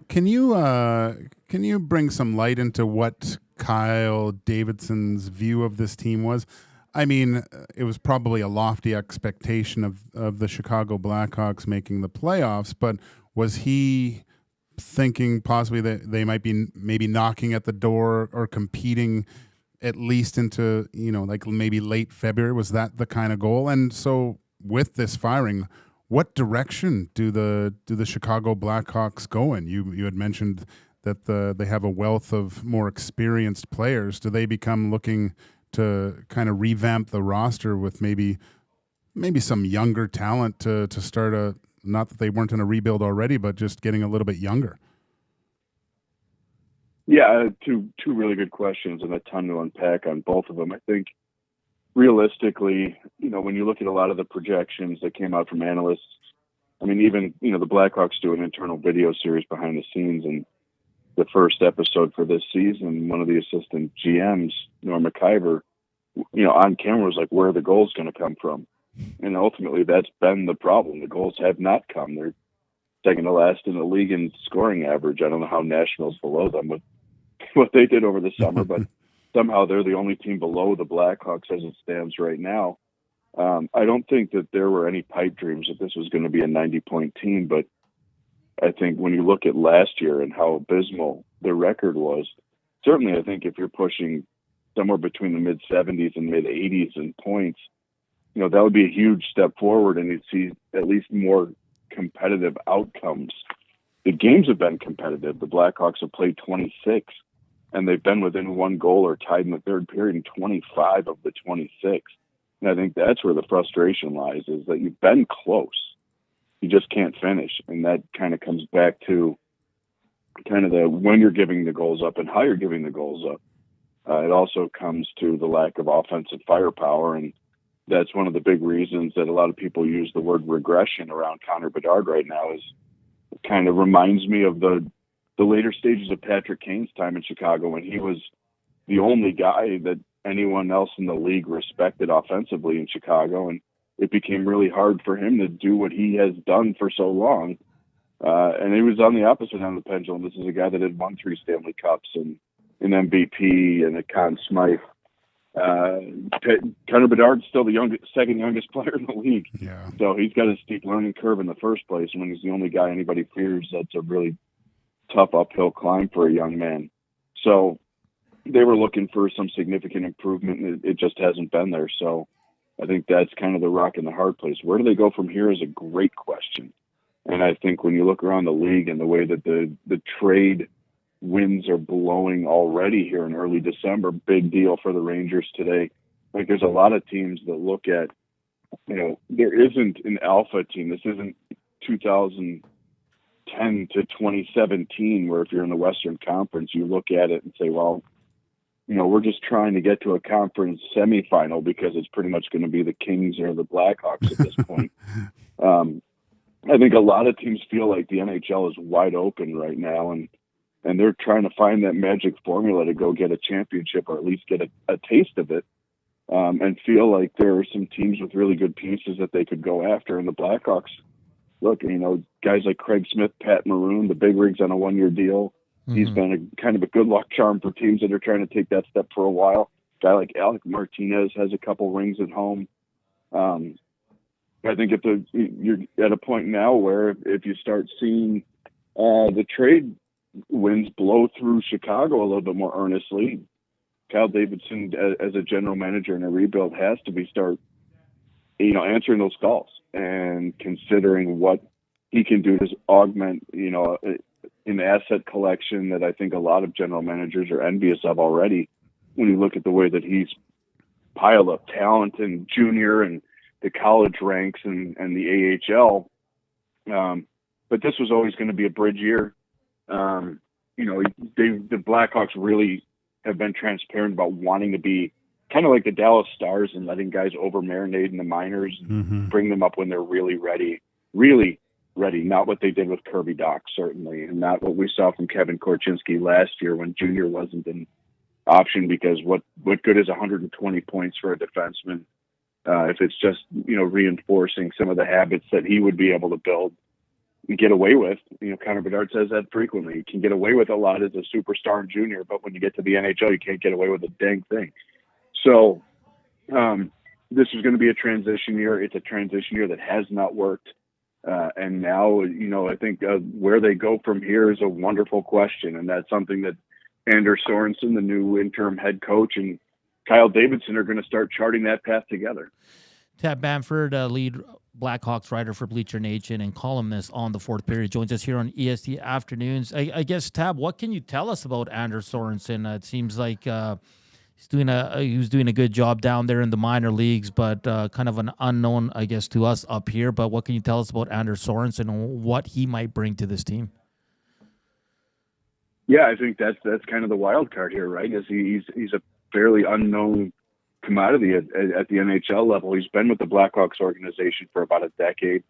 can you bring some light into what Kyle Davidson's view of this team was? I mean, it was probably a lofty expectation of the Chicago Blackhawks making the playoffs, but was he thinking possibly that they might be maybe knocking at the door or competing at least into, like maybe late February? Was that the kind of goal? And so with this firing, what direction do the Chicago Blackhawks go in? You had mentioned that they have a wealth of more experienced players. Do they become looking to kind of revamp the roster with maybe some younger talent to start not that they weren't in a rebuild already, but just getting a little bit younger? Yeah, two really good questions and a ton to unpack on both of them. I think realistically, when you look at a lot of the projections that came out from analysts, I mean, even, the Blackhawks do an internal video series behind the scenes, and the first episode for this season, one of the assistant GMs, Norm McIver, on camera was like, where are the goals going to come from? And ultimately that's been the problem. The goals have not come. They're second to last in the league in scoring average. I don't know how Nashville's below them with what they did over the summer, but somehow they're the only team below the Blackhawks as it stands right now. I don't think that there were any pipe dreams that this was going to be a 90-point team, but I think when you look at last year and how abysmal the record was, certainly I think if you're pushing somewhere between the mid-70s and mid-80s in points, that would be a huge step forward, and you'd see at least more competitive outcomes. The games have been competitive. The Blackhawks have played 26, and they've been within one goal or tied in the third period in 25 of the 26. And I think that's where the frustration lies, is that you've been close. You just can't finish. And that kind of comes back to kind of the when you're giving the goals up and how you're giving the goals up. It also comes to the lack of offensive firepower, and that's one of the big reasons that a lot of people use the word regression around Connor Bedard right now. Is it kind of reminds me of the later stages of Patrick Kane's time in Chicago, when he was the only guy that anyone else in the league respected offensively in Chicago, and it became really hard for him to do what he has done for so long. And he was on the opposite end of the pendulum. This is a guy that had won 3 Stanley Cups and an MVP and a Conn Smythe. Connor Bedard's still the second youngest player in the league. Yeah. So he's got a steep learning curve in the first place. And when he's the only guy anybody fears, that's a really tough uphill climb for a young man. So they were looking for some significant improvement, and it just hasn't been there. So I think that's kind of the rock and the hard place. Where do they go from here is a great question. And I think when you look around the league and the way that the trade winds are blowing already here in early December, big deal for the Rangers today. Like, there's a lot of teams that look at, there isn't an alpha team. This isn't 2010 to 2017, where if you're in the Western Conference, you look at it and say, well, we're just trying to get to a conference semifinal because it's pretty much going to be the Kings or the Blackhawks at this point. I think a lot of teams feel like the NHL is wide open right now, and they're trying to find that magic formula to go get a championship, or at least get a taste of it, and feel like there are some teams with really good pieces that they could go after. And the Blackhawks, look, guys like Craig Smith, Pat Maroon, the big rigs on a 1-year deal. Mm-hmm. He's been a kind of a good luck charm for teams that are trying to take that step for a while. A guy like Alec Martinez has a couple rings at home. I think you're at a point now where if you start seeing the trade winds blow through Chicago a little bit more earnestly, Kyle Davidson, as a general manager in a rebuild, has to start answering those calls and considering what he can do to augment, an asset collection that I think a lot of general managers are envious of already. When you look at the way that he's piled up talent in junior and the college ranks and the AHL. But this was always going to be a bridge year. The Blackhawks really have been transparent about wanting to be kind of like the Dallas Stars and letting guys over marinate in the minors and bring them up when they're really ready, not what they did with Kirby Dach, certainly, and not what we saw from Kevin Korchinski last year when junior wasn't in option, because what good is 120 points for a defenseman if it's just, reinforcing some of the habits that he would be able to build and get away with. Connor Bedard says that frequently. You can get away with a lot as a superstar and junior, but when you get to the NHL, you can't get away with a dang thing. So this is going to be a transition year. It's a transition year that has not worked. And now, I think where they go from here is a wonderful question. And that's something that Anders Sorensen, the new interim head coach, and Kyle Davidson are going to start charting that path together. Tab Bamford, lead Blackhawks writer for Bleacher Nation and columnist on the Fourth Period, joins us here on EST Afternoons. I guess, Tab, what can you tell us about Anders Sorensen? It seems like he was doing a good job down there in the minor leagues, but kind of an unknown, I guess, to us up here. But what can you tell us about Anders Sorensen and what he might bring to this team? Yeah, I think that's kind of the wild card here, right? Is he's a fairly unknown commodity at the NHL level. He's been with the Blackhawks organization for about a decade.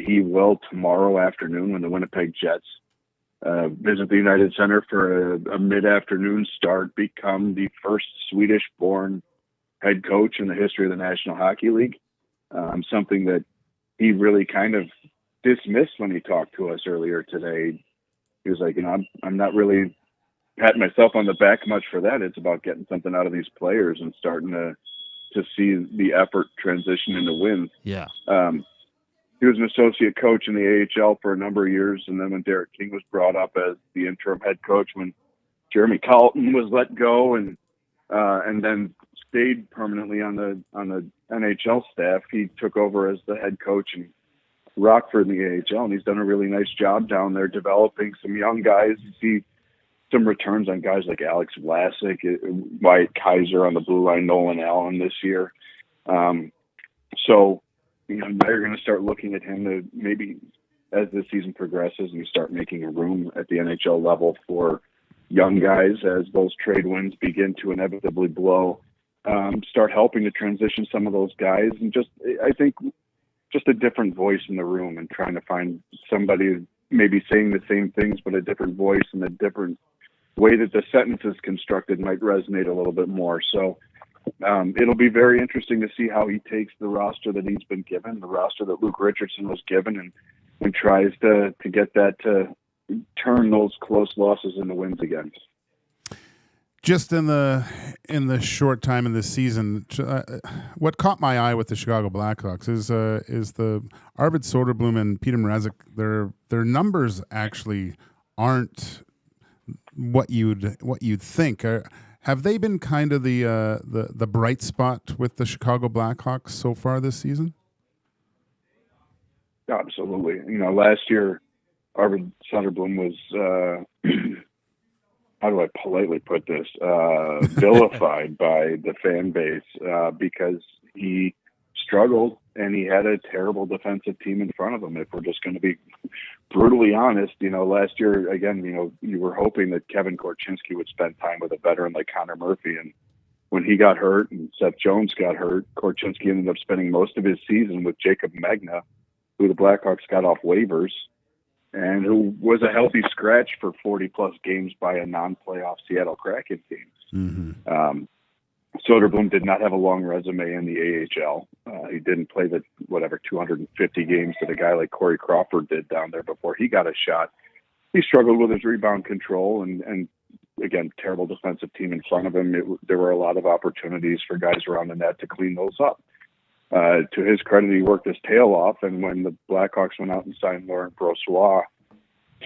He will tomorrow afternoon, when the Winnipeg Jets visit the United Center for a mid-afternoon start, become the first Swedish-born head coach in the history of the National Hockey League. Something that he really kind of dismissed when he talked to us earlier today. He was like, I'm not really patting myself on the back much for that. It's about getting something out of these players and starting to see the effort transition into wins. Yeah. He was an associate coach in the AHL for a number of years, and then when Derek King was brought up as the interim head coach, when Jeremy Colton was let go, and then stayed permanently on the NHL staff, he took over as the head coach in Rockford in the AHL, and he's done a really nice job down there developing some young guys. You see some returns on guys like Alex Vlasic, Wyatt Kaiser on the blue line, Nolan Allen this year. So now you're going to start looking at him to maybe, as the season progresses, and you start making a room at the NHL level for young guys as those trade winds begin to inevitably blow, start helping to transition some of those guys. And I think just a different voice in the room, and trying to find somebody maybe saying the same things, but a different voice and a different way that the sentence is constructed might resonate a little bit more. So it'll be very interesting to see how he takes the roster that he's been given, the roster that Luke Richardson was given, and tries to get that to turn those close losses into wins again. Just in the short time in this season, what caught my eye with the Chicago Blackhawks is the Arvid Soderblom and Peter Mrazek. Their numbers actually aren't what you'd think. Have they been kind of the bright spot with the Chicago Blackhawks so far this season? Absolutely. Last year, Arvid Soderblom was how do I politely put this, vilified by the fan base because he struggled and he had a terrible defensive team in front of him. If we're just going to be brutally honest, last year, again, you were hoping that Kevin Korchinski would spend time with a veteran like Connor Murphy. And when he got hurt and Seth Jones got hurt, Korchinski ended up spending most of his season with Jacob Megna, who the Blackhawks got off waivers, and who was a healthy scratch for 40-plus games by a non-playoff Seattle Kraken team. Mm-hmm. Soderblom did not have a long resume in the AHL. He didn't play the 250 games that a guy like Corey Crawford did down there before he got a shot. He struggled with his rebound control, and again, terrible defensive team in front of him. There were a lot of opportunities for guys around the net to clean those up. To his credit, he worked his tail off, and when the Blackhawks went out and signed Laurent Brossoit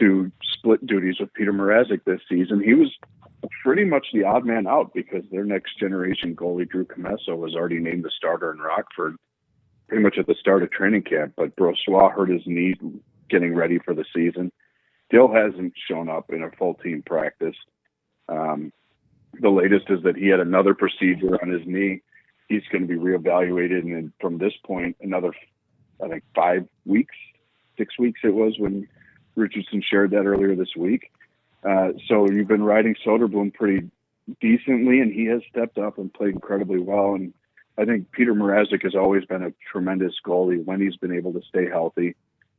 to split duties with Peter Mrazek this season, he was pretty much the odd man out because their next generation goalie, Drew Comesso, was already named the starter in Rockford pretty much at the start of training camp. But Brossoit hurt his knee getting ready for the season. Still hasn't shown up in a full team practice. The latest is that he had another procedure on his knee. He's going to be reevaluated, and from this point, another, I think, 6 weeks it was when Richardson shared that earlier this week. So you've been riding Soderblom pretty decently, and he has stepped up and played incredibly well. And I think Peter Mrazek has always been a tremendous goalie when he's been able to stay healthy.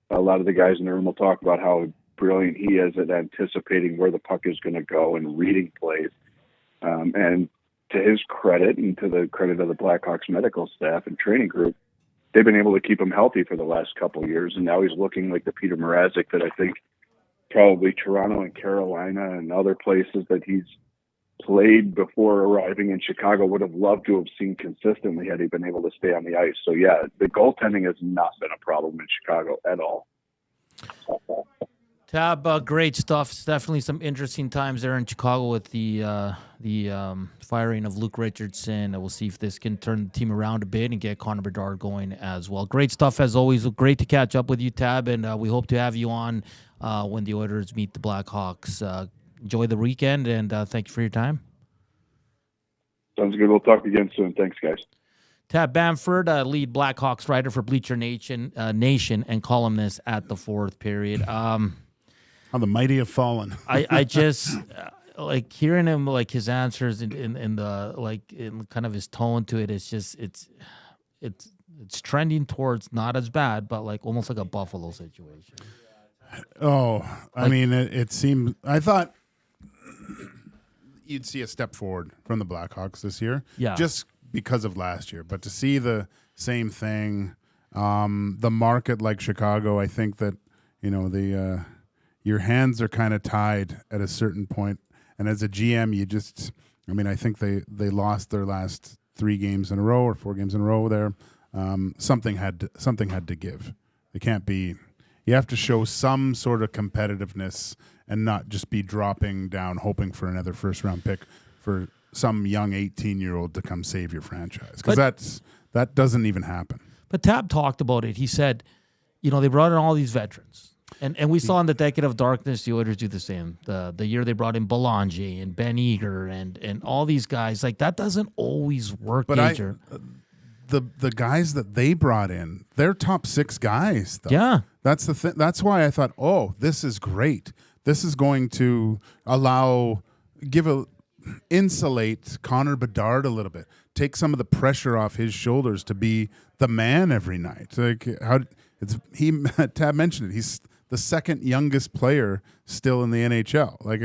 A lot of the guys in the room will talk about how brilliant he is at anticipating where the puck is going to go and reading plays. And to his credit and to the credit of the Blackhawks medical staff and training group, they've been able to keep him healthy for the last couple of years. And now he's looking like the Peter Mrazek that I think probably Toronto and Carolina and other places that he's played before arriving in Chicago would have loved to have seen consistently had he been able to stay on the ice. So yeah, the goaltending has not been a problem in Chicago at all. Tab, great stuff. It's definitely some interesting times there in Chicago with the firing of Luke Richardson. We'll see if this can turn the team around a bit and get Connor Bedard going as well. Great stuff as always. Great to catch up with you, Tab, and we hope to have you on when the Oilers meet the Blackhawks. Enjoy the weekend, and thank you for your time. Sounds good. We'll talk again soon. Thanks, guys. Tab Bamford, lead Blackhawks writer for Bleacher Nation and columnist at the Fourth Period. How the mighty have fallen. I just like hearing him, like his answers in the like in kind of his tone to it. It's just it's trending towards not as bad, but like almost like a Buffalo situation. Oh, I mean, it seemed. I thought you'd see a step forward from the Blackhawks this year, just because of last year. But to see the same thing, the market like Chicago, I think that the. Your hands are kind of tied at a certain point, and as a GM, I think they lost their last 3 games in a row or 4 games in a row there. Something had to give. It can't be. You have to show some sort of competitiveness and not just be dropping down, hoping for another first-round pick for some young 18-year-old to come save your franchise, because that doesn't even happen. But Tab talked about it. He said, they brought in all these veterans. And we saw in the Decade of Darkness, the Oilers do the same. The year they brought in Belanger and Ben Eager and all these guys, like that doesn't always work. But the guys that they brought in, they're top 6 guys, though. Yeah. That's the thing. That's why I thought, this is great. This is going to insulate Connor Bedard a little bit. Take some of the pressure off his shoulders to be the man every night. Like Tab mentioned it. He's the second youngest player still in the NHL. Like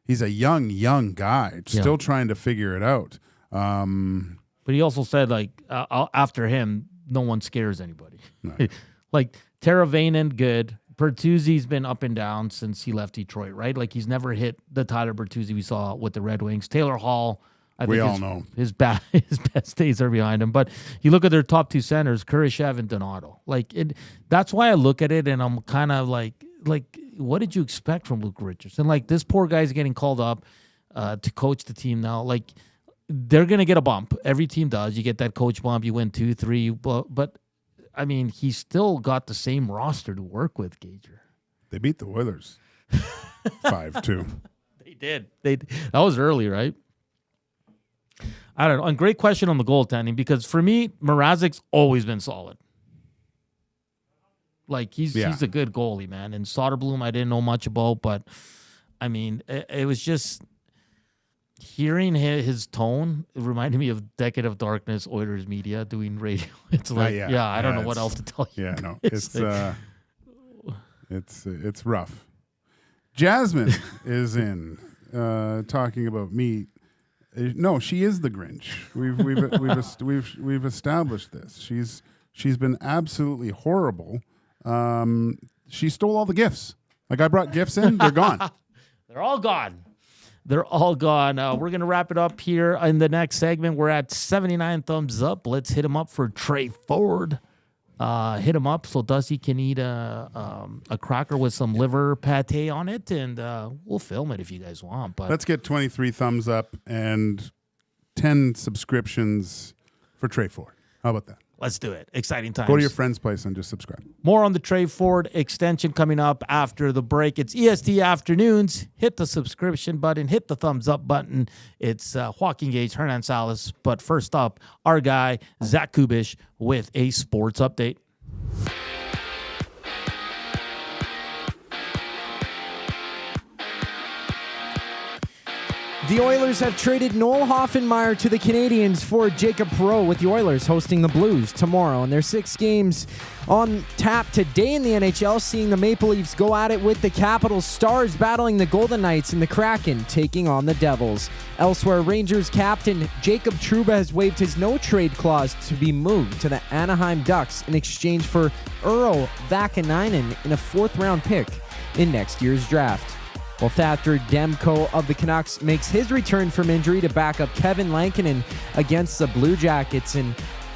he's a young guy still trying to figure it out. But he also said after him, no one scares anybody. No. Like Teravainen, good. Bertuzzi's been up and down since he left Detroit, right? Like he's never hit the Tyler Bertuzzi we saw with the Red Wings. Taylor Hall, I think all know his best days are behind him. But you look at their top 2 centers, Kurashev and Donato. That's why I look at it and I'm kind of like, what did you expect from Luke Richardson? Like this poor guy's getting called up to coach the team now. Like they're gonna get a bump. Every team does. You get that coach bump. You win 2, 3. But I mean, he's still got the same roster to work with. Gager. They beat the Oilers 5-2. They did. That was early, right? I don't know. And great question on the goaltending, because for me, Mrazek's always been solid. Like he's a good goalie, man. And Soderblom, I didn't know much about, but I mean, it was just hearing his tone. It reminded me of Decade of Darkness, Oilers media doing radio. It's like, I don't know what else to tell you. Yeah, no, it's rough. Jasmine is in talking about me. No, she is the Grinch. We've established this. She's been absolutely horrible. She stole all the gifts. Like I brought gifts in, they're gone. They're all gone. We're gonna wrap it up here in the next segment. We're at 79 thumbs up. Let's hit him up for Tre Ford. Hit him up so Dusty can eat a cracker with some liver pate on it, and we'll film it if you guys want. But let's get 23 thumbs up and 10 subscriptions for Tre Ford. How about that? Let's do it. Exciting times. Go to your friend's place and just subscribe. More on the Tre Ford extension coming up after the break. It's EST Afternoons. Hit the subscription button. Hit the thumbs up button. It's Joaquin Gage, Hernan Salas. But first up, our guy, Zach Kubish, with a sports update. The Oilers have traded Noel Hoffenmeyer to the Canadiens for Jacob Perreault, with the Oilers hosting the Blues tomorrow. And their 6 games on tap today in the NHL, seeing the Maple Leafs go at it with the Capitals, Stars battling the Golden Knights, and the Kraken taking on the Devils. Elsewhere, Rangers captain Jacob Trouba has waived his no-trade clause to be moved to the Anaheim Ducks in exchange for Urho Vakanainen in a 4th-round pick in next year's draft. While Thatcher Demko of the Canucks makes his return from injury to back up Kevin Lankinen against the Blue Jackets. And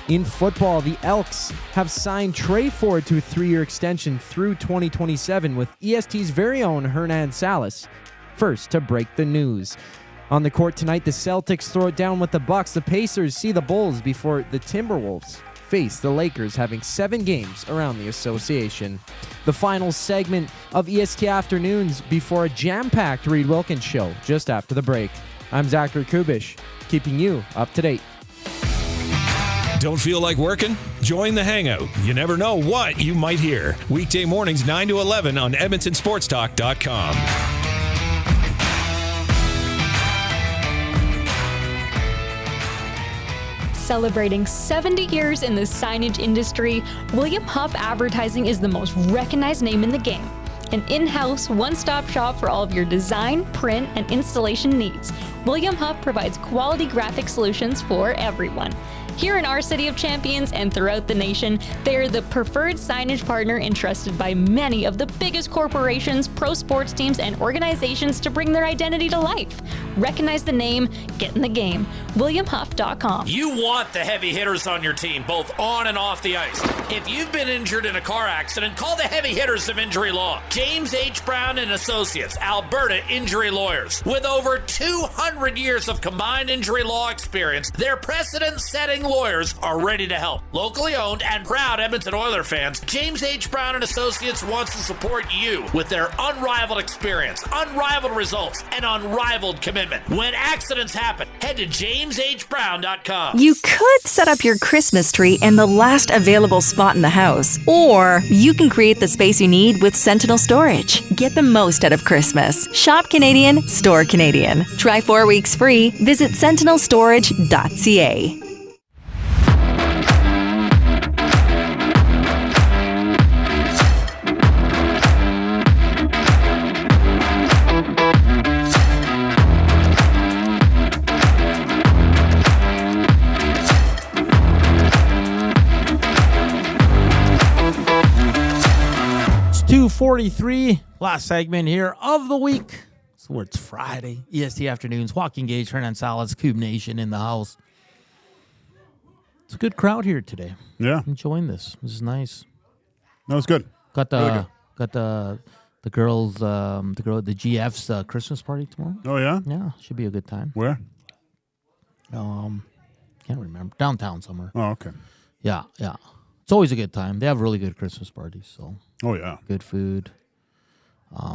in football, the Elks have signed Tre Ford to a 3-year extension through 2027 with EST's very own Hernan Salas first to break the news. On the court tonight, the Celtics throw it down with the Bucks. The Pacers see the Bulls before the Timberwolves face the Lakers, having 7 games around the association. The final segment of EST Afternoons before a jam-packed Reed Wilkins show just after the break. I'm Zachary Kubish, keeping you up to date. Don't feel like working? Join the Hangout. You never know what you might hear. Weekday mornings 9 to 11 on EdmontonSportsTalk.com. Celebrating 70 years in the signage industry, William Huff Advertising is the most recognized name in the game. An in-house, one-stop shop for all of your design, print, and installation needs. William Huff provides quality graphic solutions for everyone. Here in our City of Champions and throughout the nation, they are the preferred signage partner entrusted by many of the biggest corporations, pro sports teams, and organizations to bring their identity to life. Recognize the name, get in the game. WilliamHuff.com. You want the heavy hitters on your team, both on and off the ice. If you've been injured in a car accident, call the heavy hitters of injury law. James H. Brown and Associates, Alberta Injury Lawyers. With over 200 years of combined injury law experience, their precedent-setting lawyers are ready to help. Locally owned and proud Edmonton Oilers fans, James H. Brown and Associates wants to support you with their unrivaled experience, unrivaled results, and unrivaled commitment. When accidents happen, head to jameshbrown.com. You could set up your Christmas tree in the last available spot in the house, or you can create the space you need with Sentinel Storage. Get the most out of Christmas. Shop Canadian, store Canadian. Try 4 weeks free. Visit sentinelstorage.ca. It's 2:43, last segment here of the week. So it's Friday, EST Afternoons. Joaquin, Gage, Hernan Salas, Cube Nation in the house. It's a good crowd here today. Yeah, enjoying this. This is nice. That was good. Got Really the girls, the GF's Christmas party tomorrow. Oh yeah, Yeah, should be a good time. Where? Can't remember. Downtown somewhere. Oh, okay. Yeah. It's always a good time. They have really good Christmas parties. So. Oh yeah. Good food.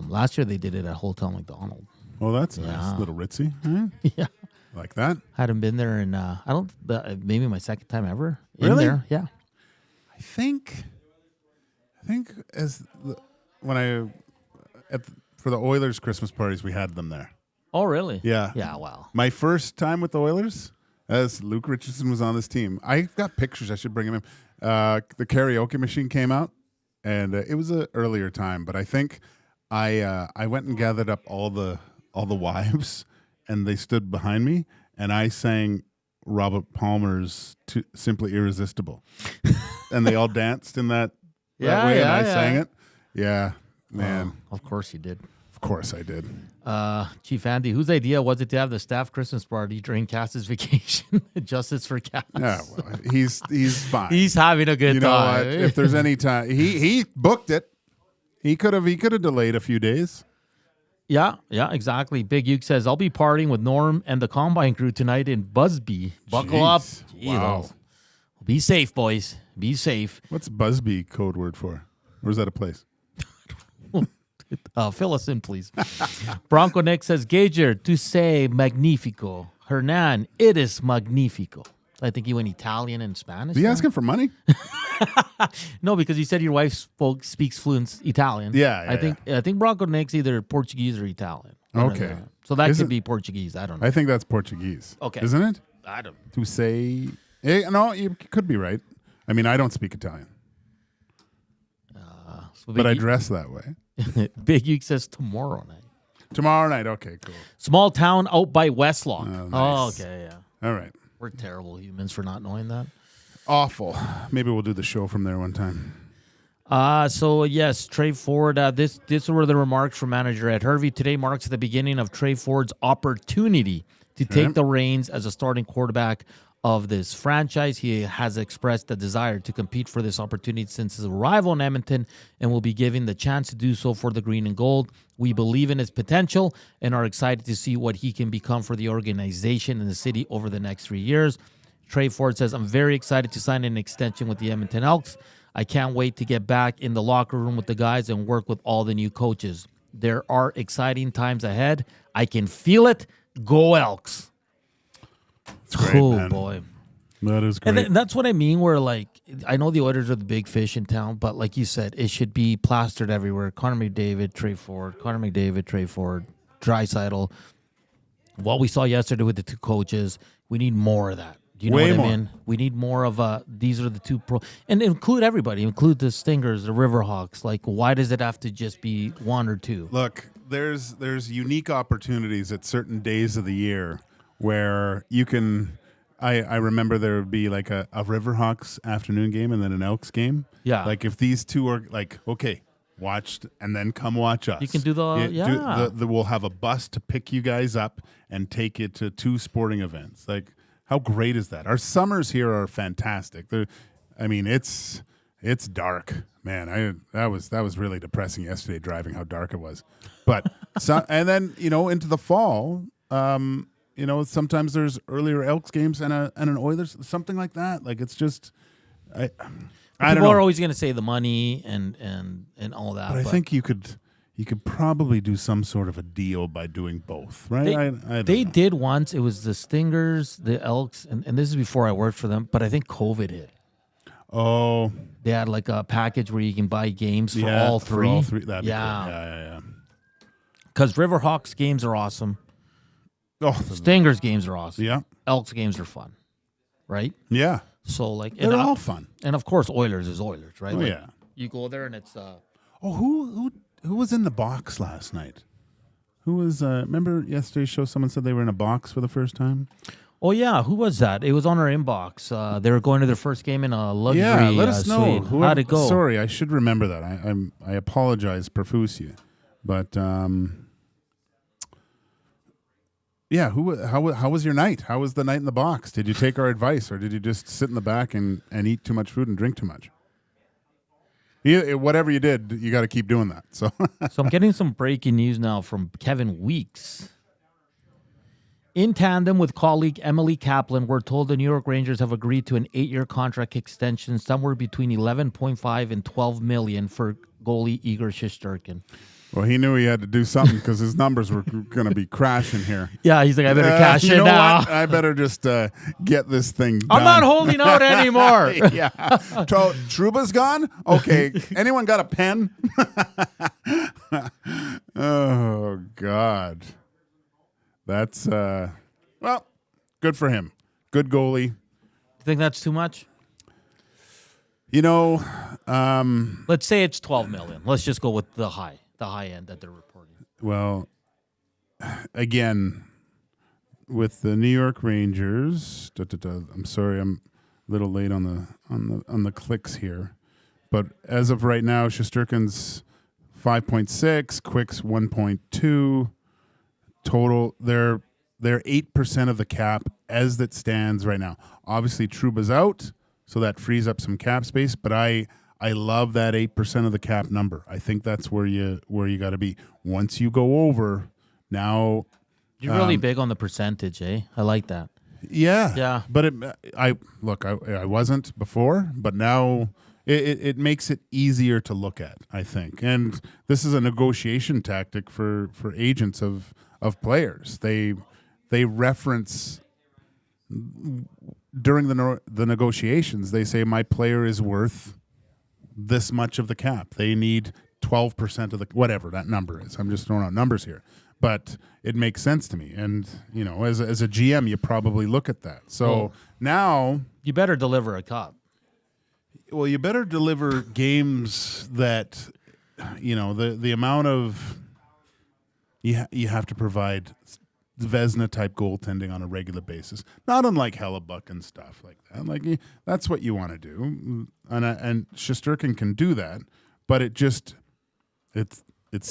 Last year they did it at Hotel McDonald. Oh, that's nice. Little ritzy. Huh? Yeah. Like that. Hadn't been there in maybe my second time ever. Really? In there. Yeah. I think for the Oilers Christmas parties, we had them there. Oh, really? Yeah. Yeah, wow. My first time with the Oilers, as Luke Richardson was on this team. I've got pictures. I should bring him in. The karaoke machine came out, and it was an earlier time, but I think I went and gathered up all the wives, and they stood behind me, and I sang Robert Palmer's Simply Irresistible. And they all danced in that way, and I sang it. Yeah, man. Of course you did. Of course I did. Chief Andy, whose idea was it to have the staff Christmas party during Cass's vacation? Justice for Cass. Yeah, well, he's fine. He's having a good you know time. What? If there's any time, he booked it. He could have delayed a few days. Yeah, exactly. Big Uke says, I'll be partying with Norm and the Combine crew tonight in Busby. Buckle up. Wow. Be safe, boys. Be safe. What's Busby code word for? Or is that a place? Fill us in, please. Bronco Nick says, Gager, tu sei magnifico. Hernan, it is magnifico. I think he went Italian and Spanish. Are you asking for money? No, because you said your wife speaks fluent Italian. Yeah, I think Bronco Nick's either Portuguese or Italian. Okay. So that could be Portuguese. I don't know. I think that's Portuguese. Okay. Isn't it? I don't. To say, no, you could be right. I mean, I don't speak Italian, but I dress that way. Big Uke says tomorrow night. Tomorrow night. Okay, cool. Small town out by Westlock. Oh, nice. Oh, okay, yeah. All right. We're terrible humans for not knowing that. Awful. Maybe we'll do the show from there one time. So yes, Tre Ford. This were the remarks from manager Ed Hervey. Today marks the beginning of Tre Ford's opportunity to take the reins as a starting quarterback of this franchise. He has expressed the desire to compete for this opportunity since his arrival in Edmonton and will be given the chance to do so for the green and gold. We believe in his potential and are excited to see what he can become for the organization and the city over the next 3 years. Tre Ford says, I'm very excited to sign an extension with the Edmonton Elks. I can't wait to get back in the locker room with the guys and work with all the new coaches. There are exciting times ahead. I can feel it. Go Elks. It's great, man. Boy. That is great. And that's what I mean, where, like, I know the Oilers are the big fish in town, but like you said, it should be plastered everywhere. Connor McDavid, Tre Ford, Connor McDavid, Tre Ford, Draisaitl. What we saw yesterday with the two coaches, we need more of that. Do you know what I mean? We need more of these are the two and include everybody, include the Stingers, the Riverhawks. Like, why does it have to just be one or two? Look, there's unique opportunities at certain days of the year where you can. I remember there would be like a Riverhawks afternoon game and then an Elks game. Yeah. Like if these two are like, okay, watched and then come watch us. You can do we'll have a bus to pick you guys up and take you to two sporting events. Like, how great is that? Our summers here are fantastic. It's dark, man. That was really depressing yesterday driving how dark it was. But and then into the fall, sometimes there's earlier Elks games and an Oilers, something like that. Like it's just I don't know. People are always going to say the money and all that. But I think you could probably do some sort of a deal by doing both, right? They did once. It was the Stingers, the Elks, and this is before I worked for them, but I think COVID hit. Oh. They had like a package where you can buy games for all three. For all three. That'd be cool. Yeah. Because Riverhawks games are awesome. Oh, Stingers games are awesome. Yeah. Elks games are fun. Right? Yeah. So like they're all fun. And of course Oilers is Oilers, right? Oh, like, yeah. You go there and it's Who was in the box last night? Who was? Remember yesterday's show? Someone said they were in a box for the first time. Oh yeah, who was that? It was on our inbox. They were going to their first game in a luxury. Yeah, let us know. How'd it go? Sorry, I should remember that. I apologize profusely, but yeah. How was your night? How was the night in the box? Did you take our advice, or did you just sit in the back and eat too much food and drink too much? Whatever you did, you got to keep doing that. So I'm getting some breaking news now from Kevin Weeks. In tandem with colleague Emily Kaplan, we're told the New York Rangers have agreed to an 8-year contract extension somewhere between $11.5 and $12 million for goalie Igor Shesterkin. Well, he knew he had to do something because his numbers were going to be crashing here. Yeah, he's like, I better cash in now. What? I better just get this thing done. I'm not holding out anymore. Yeah. Trouba's gone? Okay. Anyone got a pen? Oh, God. That's, well, good for him. Good goalie. You think that's too much? Let's say it's $12 million. Let's just go with the high end that they're reporting. Well, again, with the New York Rangers, I'm sorry, I'm a little late on the clicks here, but as of right now, Shesterkin's 5.6, Quick's 1.2 total. They're 8% of the cap as it stands right now. Obviously, Trouba's out, so that frees up some cap space, but I love that 8% of the cap number. I think that's where you got to be. Once you go over, now you're really big on the percentage, eh? I like that. Yeah. But I wasn't before, but now it makes it easier to look at, I think. And this is a negotiation tactic for agents of players. They reference during the negotiations. They say my player is worth this much of the cap. They need 12% of the whatever that number is. I'm just throwing out numbers here. but it makes sense to me. And, as a GM, you probably look at that. So now you better deliver a cup. Well, you better deliver games that, the amount of you have to provide Vezina type goaltending on a regular basis, not unlike Hellebuck and stuff like that. Like that's what you want to do, and Shesterkin can do that, but it's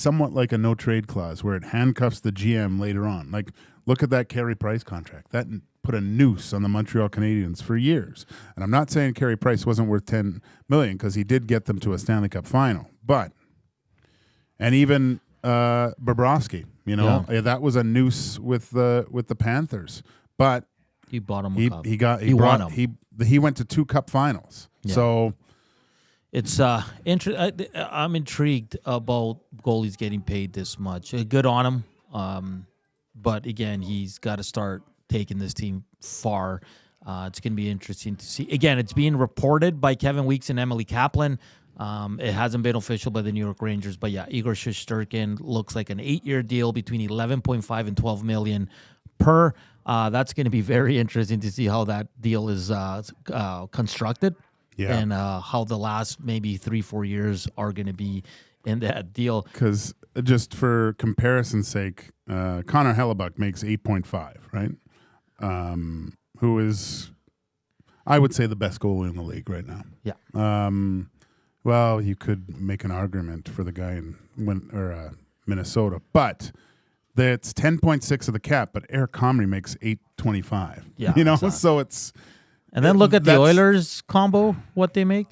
somewhat like a no trade clause where it handcuffs the GM later on. Like look at that Carey Price contract that put a noose on the Montreal Canadiens for years. And I'm not saying Carey Price wasn't worth $10 million because he did get them to a Stanley Cup final, and even Bobrovsky. That was a noose with the Panthers, but he bought him a cup. He won him. He went to 2 cup finals. Yeah. So it's I'm intrigued about goalies getting paid this much. Good on him, but again, he's got to start taking this team far. It's going to be interesting to see. Again, it's being reported by Kevin Weeks and Emily Kaplan. It hasn't been official by the New York Rangers, but yeah, Igor Shesterkin looks like an 8-year deal between $11.5 and $12 million per. That's going to be very interesting to see how that deal is constructed, and how the last maybe 3-4 years are going to be in that deal. Because just for comparison's sake, Connor Hellebuck makes 8.5, right? Who is, I would say, the best goalie in the league right now. Yeah. Well, you could make an argument for the guy in Minnesota, but that's 10.6 of the cap. But Eric Comrie makes 8.25. Yeah, exactly. So it's. And then look at the Oilers combo, what they make.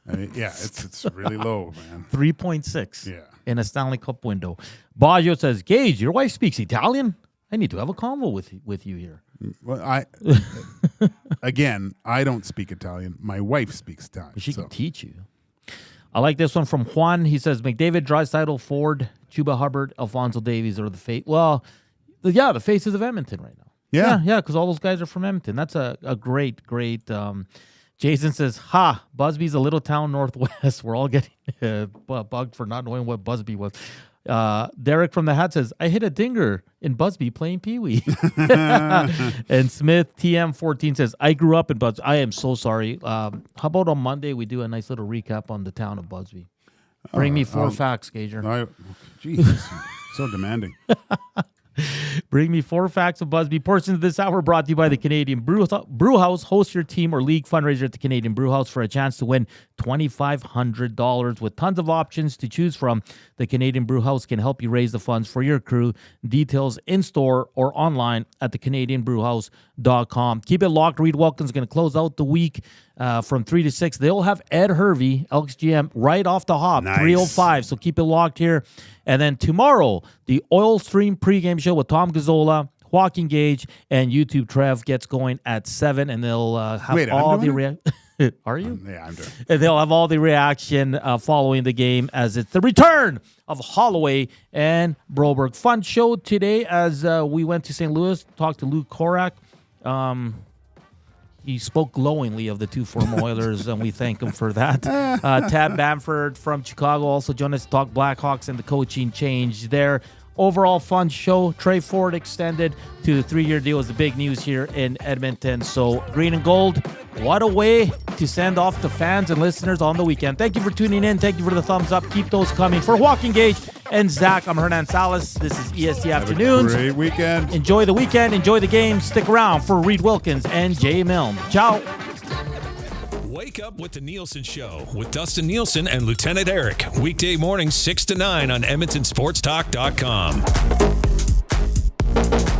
It's really low, man. 3.6. Yeah. In a Stanley Cup window. Baggio says, Gage, your wife speaks Italian. I need to have a convo with you here. Well, I don't speak Italian. My wife speaks Italian. She can teach you. I like this one from Juan. He says, McDavid, Draisaitl, Ford, Chuba Hubbard, Alphonso Davies are the face. Well, the faces of Edmonton right now. Yeah, because all those guys are from Edmonton. That's a great. Jason says, Busby's a little town northwest. We're all getting bugged for not knowing what Busby was. Derek from the Hat says, I hit a dinger in Busby playing Pee-wee. And Smith TM14 says, I grew up in Busby. I am so sorry. How about on Monday we do a nice little recap on the town of Busby? Bring me 4 facts, Gager. Jesus, so demanding. Bring me 4 facts of Busby. Portions of this hour brought to you by the Canadian Brewhouse. Host your team or league fundraiser at the Canadian Brewhouse for a chance to win $2,500 with tons of options to choose from. The Canadian Brewhouse can help you raise the funds for your crew. Details in-store or online at thecanadianbrewhouse.com. Keep it locked. Reed Wilkins is going to close out the week from 3 to 6. They'll have Ed Hervey, Elks GM, right off the hop, 3:05. So keep it locked here. And then tomorrow, the Oil Stream pregame show with Tom Gazzola, Joaquin Gage, and YouTube Trev gets going at 7, and they'll have all the reaction. Are you? Yeah, I'm doing. And they'll have all the reaction following the game as it's the return of Holloway and Broberg. Fun show today as we went to St. Louis, talked to Luke Korac. He spoke glowingly of the 2 former Oilers, and we thank him for that. Tab Bamford from Chicago also joined us to talk Blackhawks and the coaching change there. Overall fun show. Tre Ford extended to the 3-year deal is the big news here in Edmonton. So green and gold, what a way to send off the fans and listeners on the weekend. Thank you for tuning in. Thank you for the thumbs up. Keep those coming. For Joaquin Gage and Zach, I'm Hernan Salas. This is EST Afternoons. Have a great weekend. Enjoy the weekend. Enjoy the game. Stick around for Reed Wilkins and Jay Milne. Ciao. Wake up with the Nielsen Show with Dustin Nielsen and Lieutenant Eric. Weekday mornings 6 to 9 on EdmontonSportsTalk.com.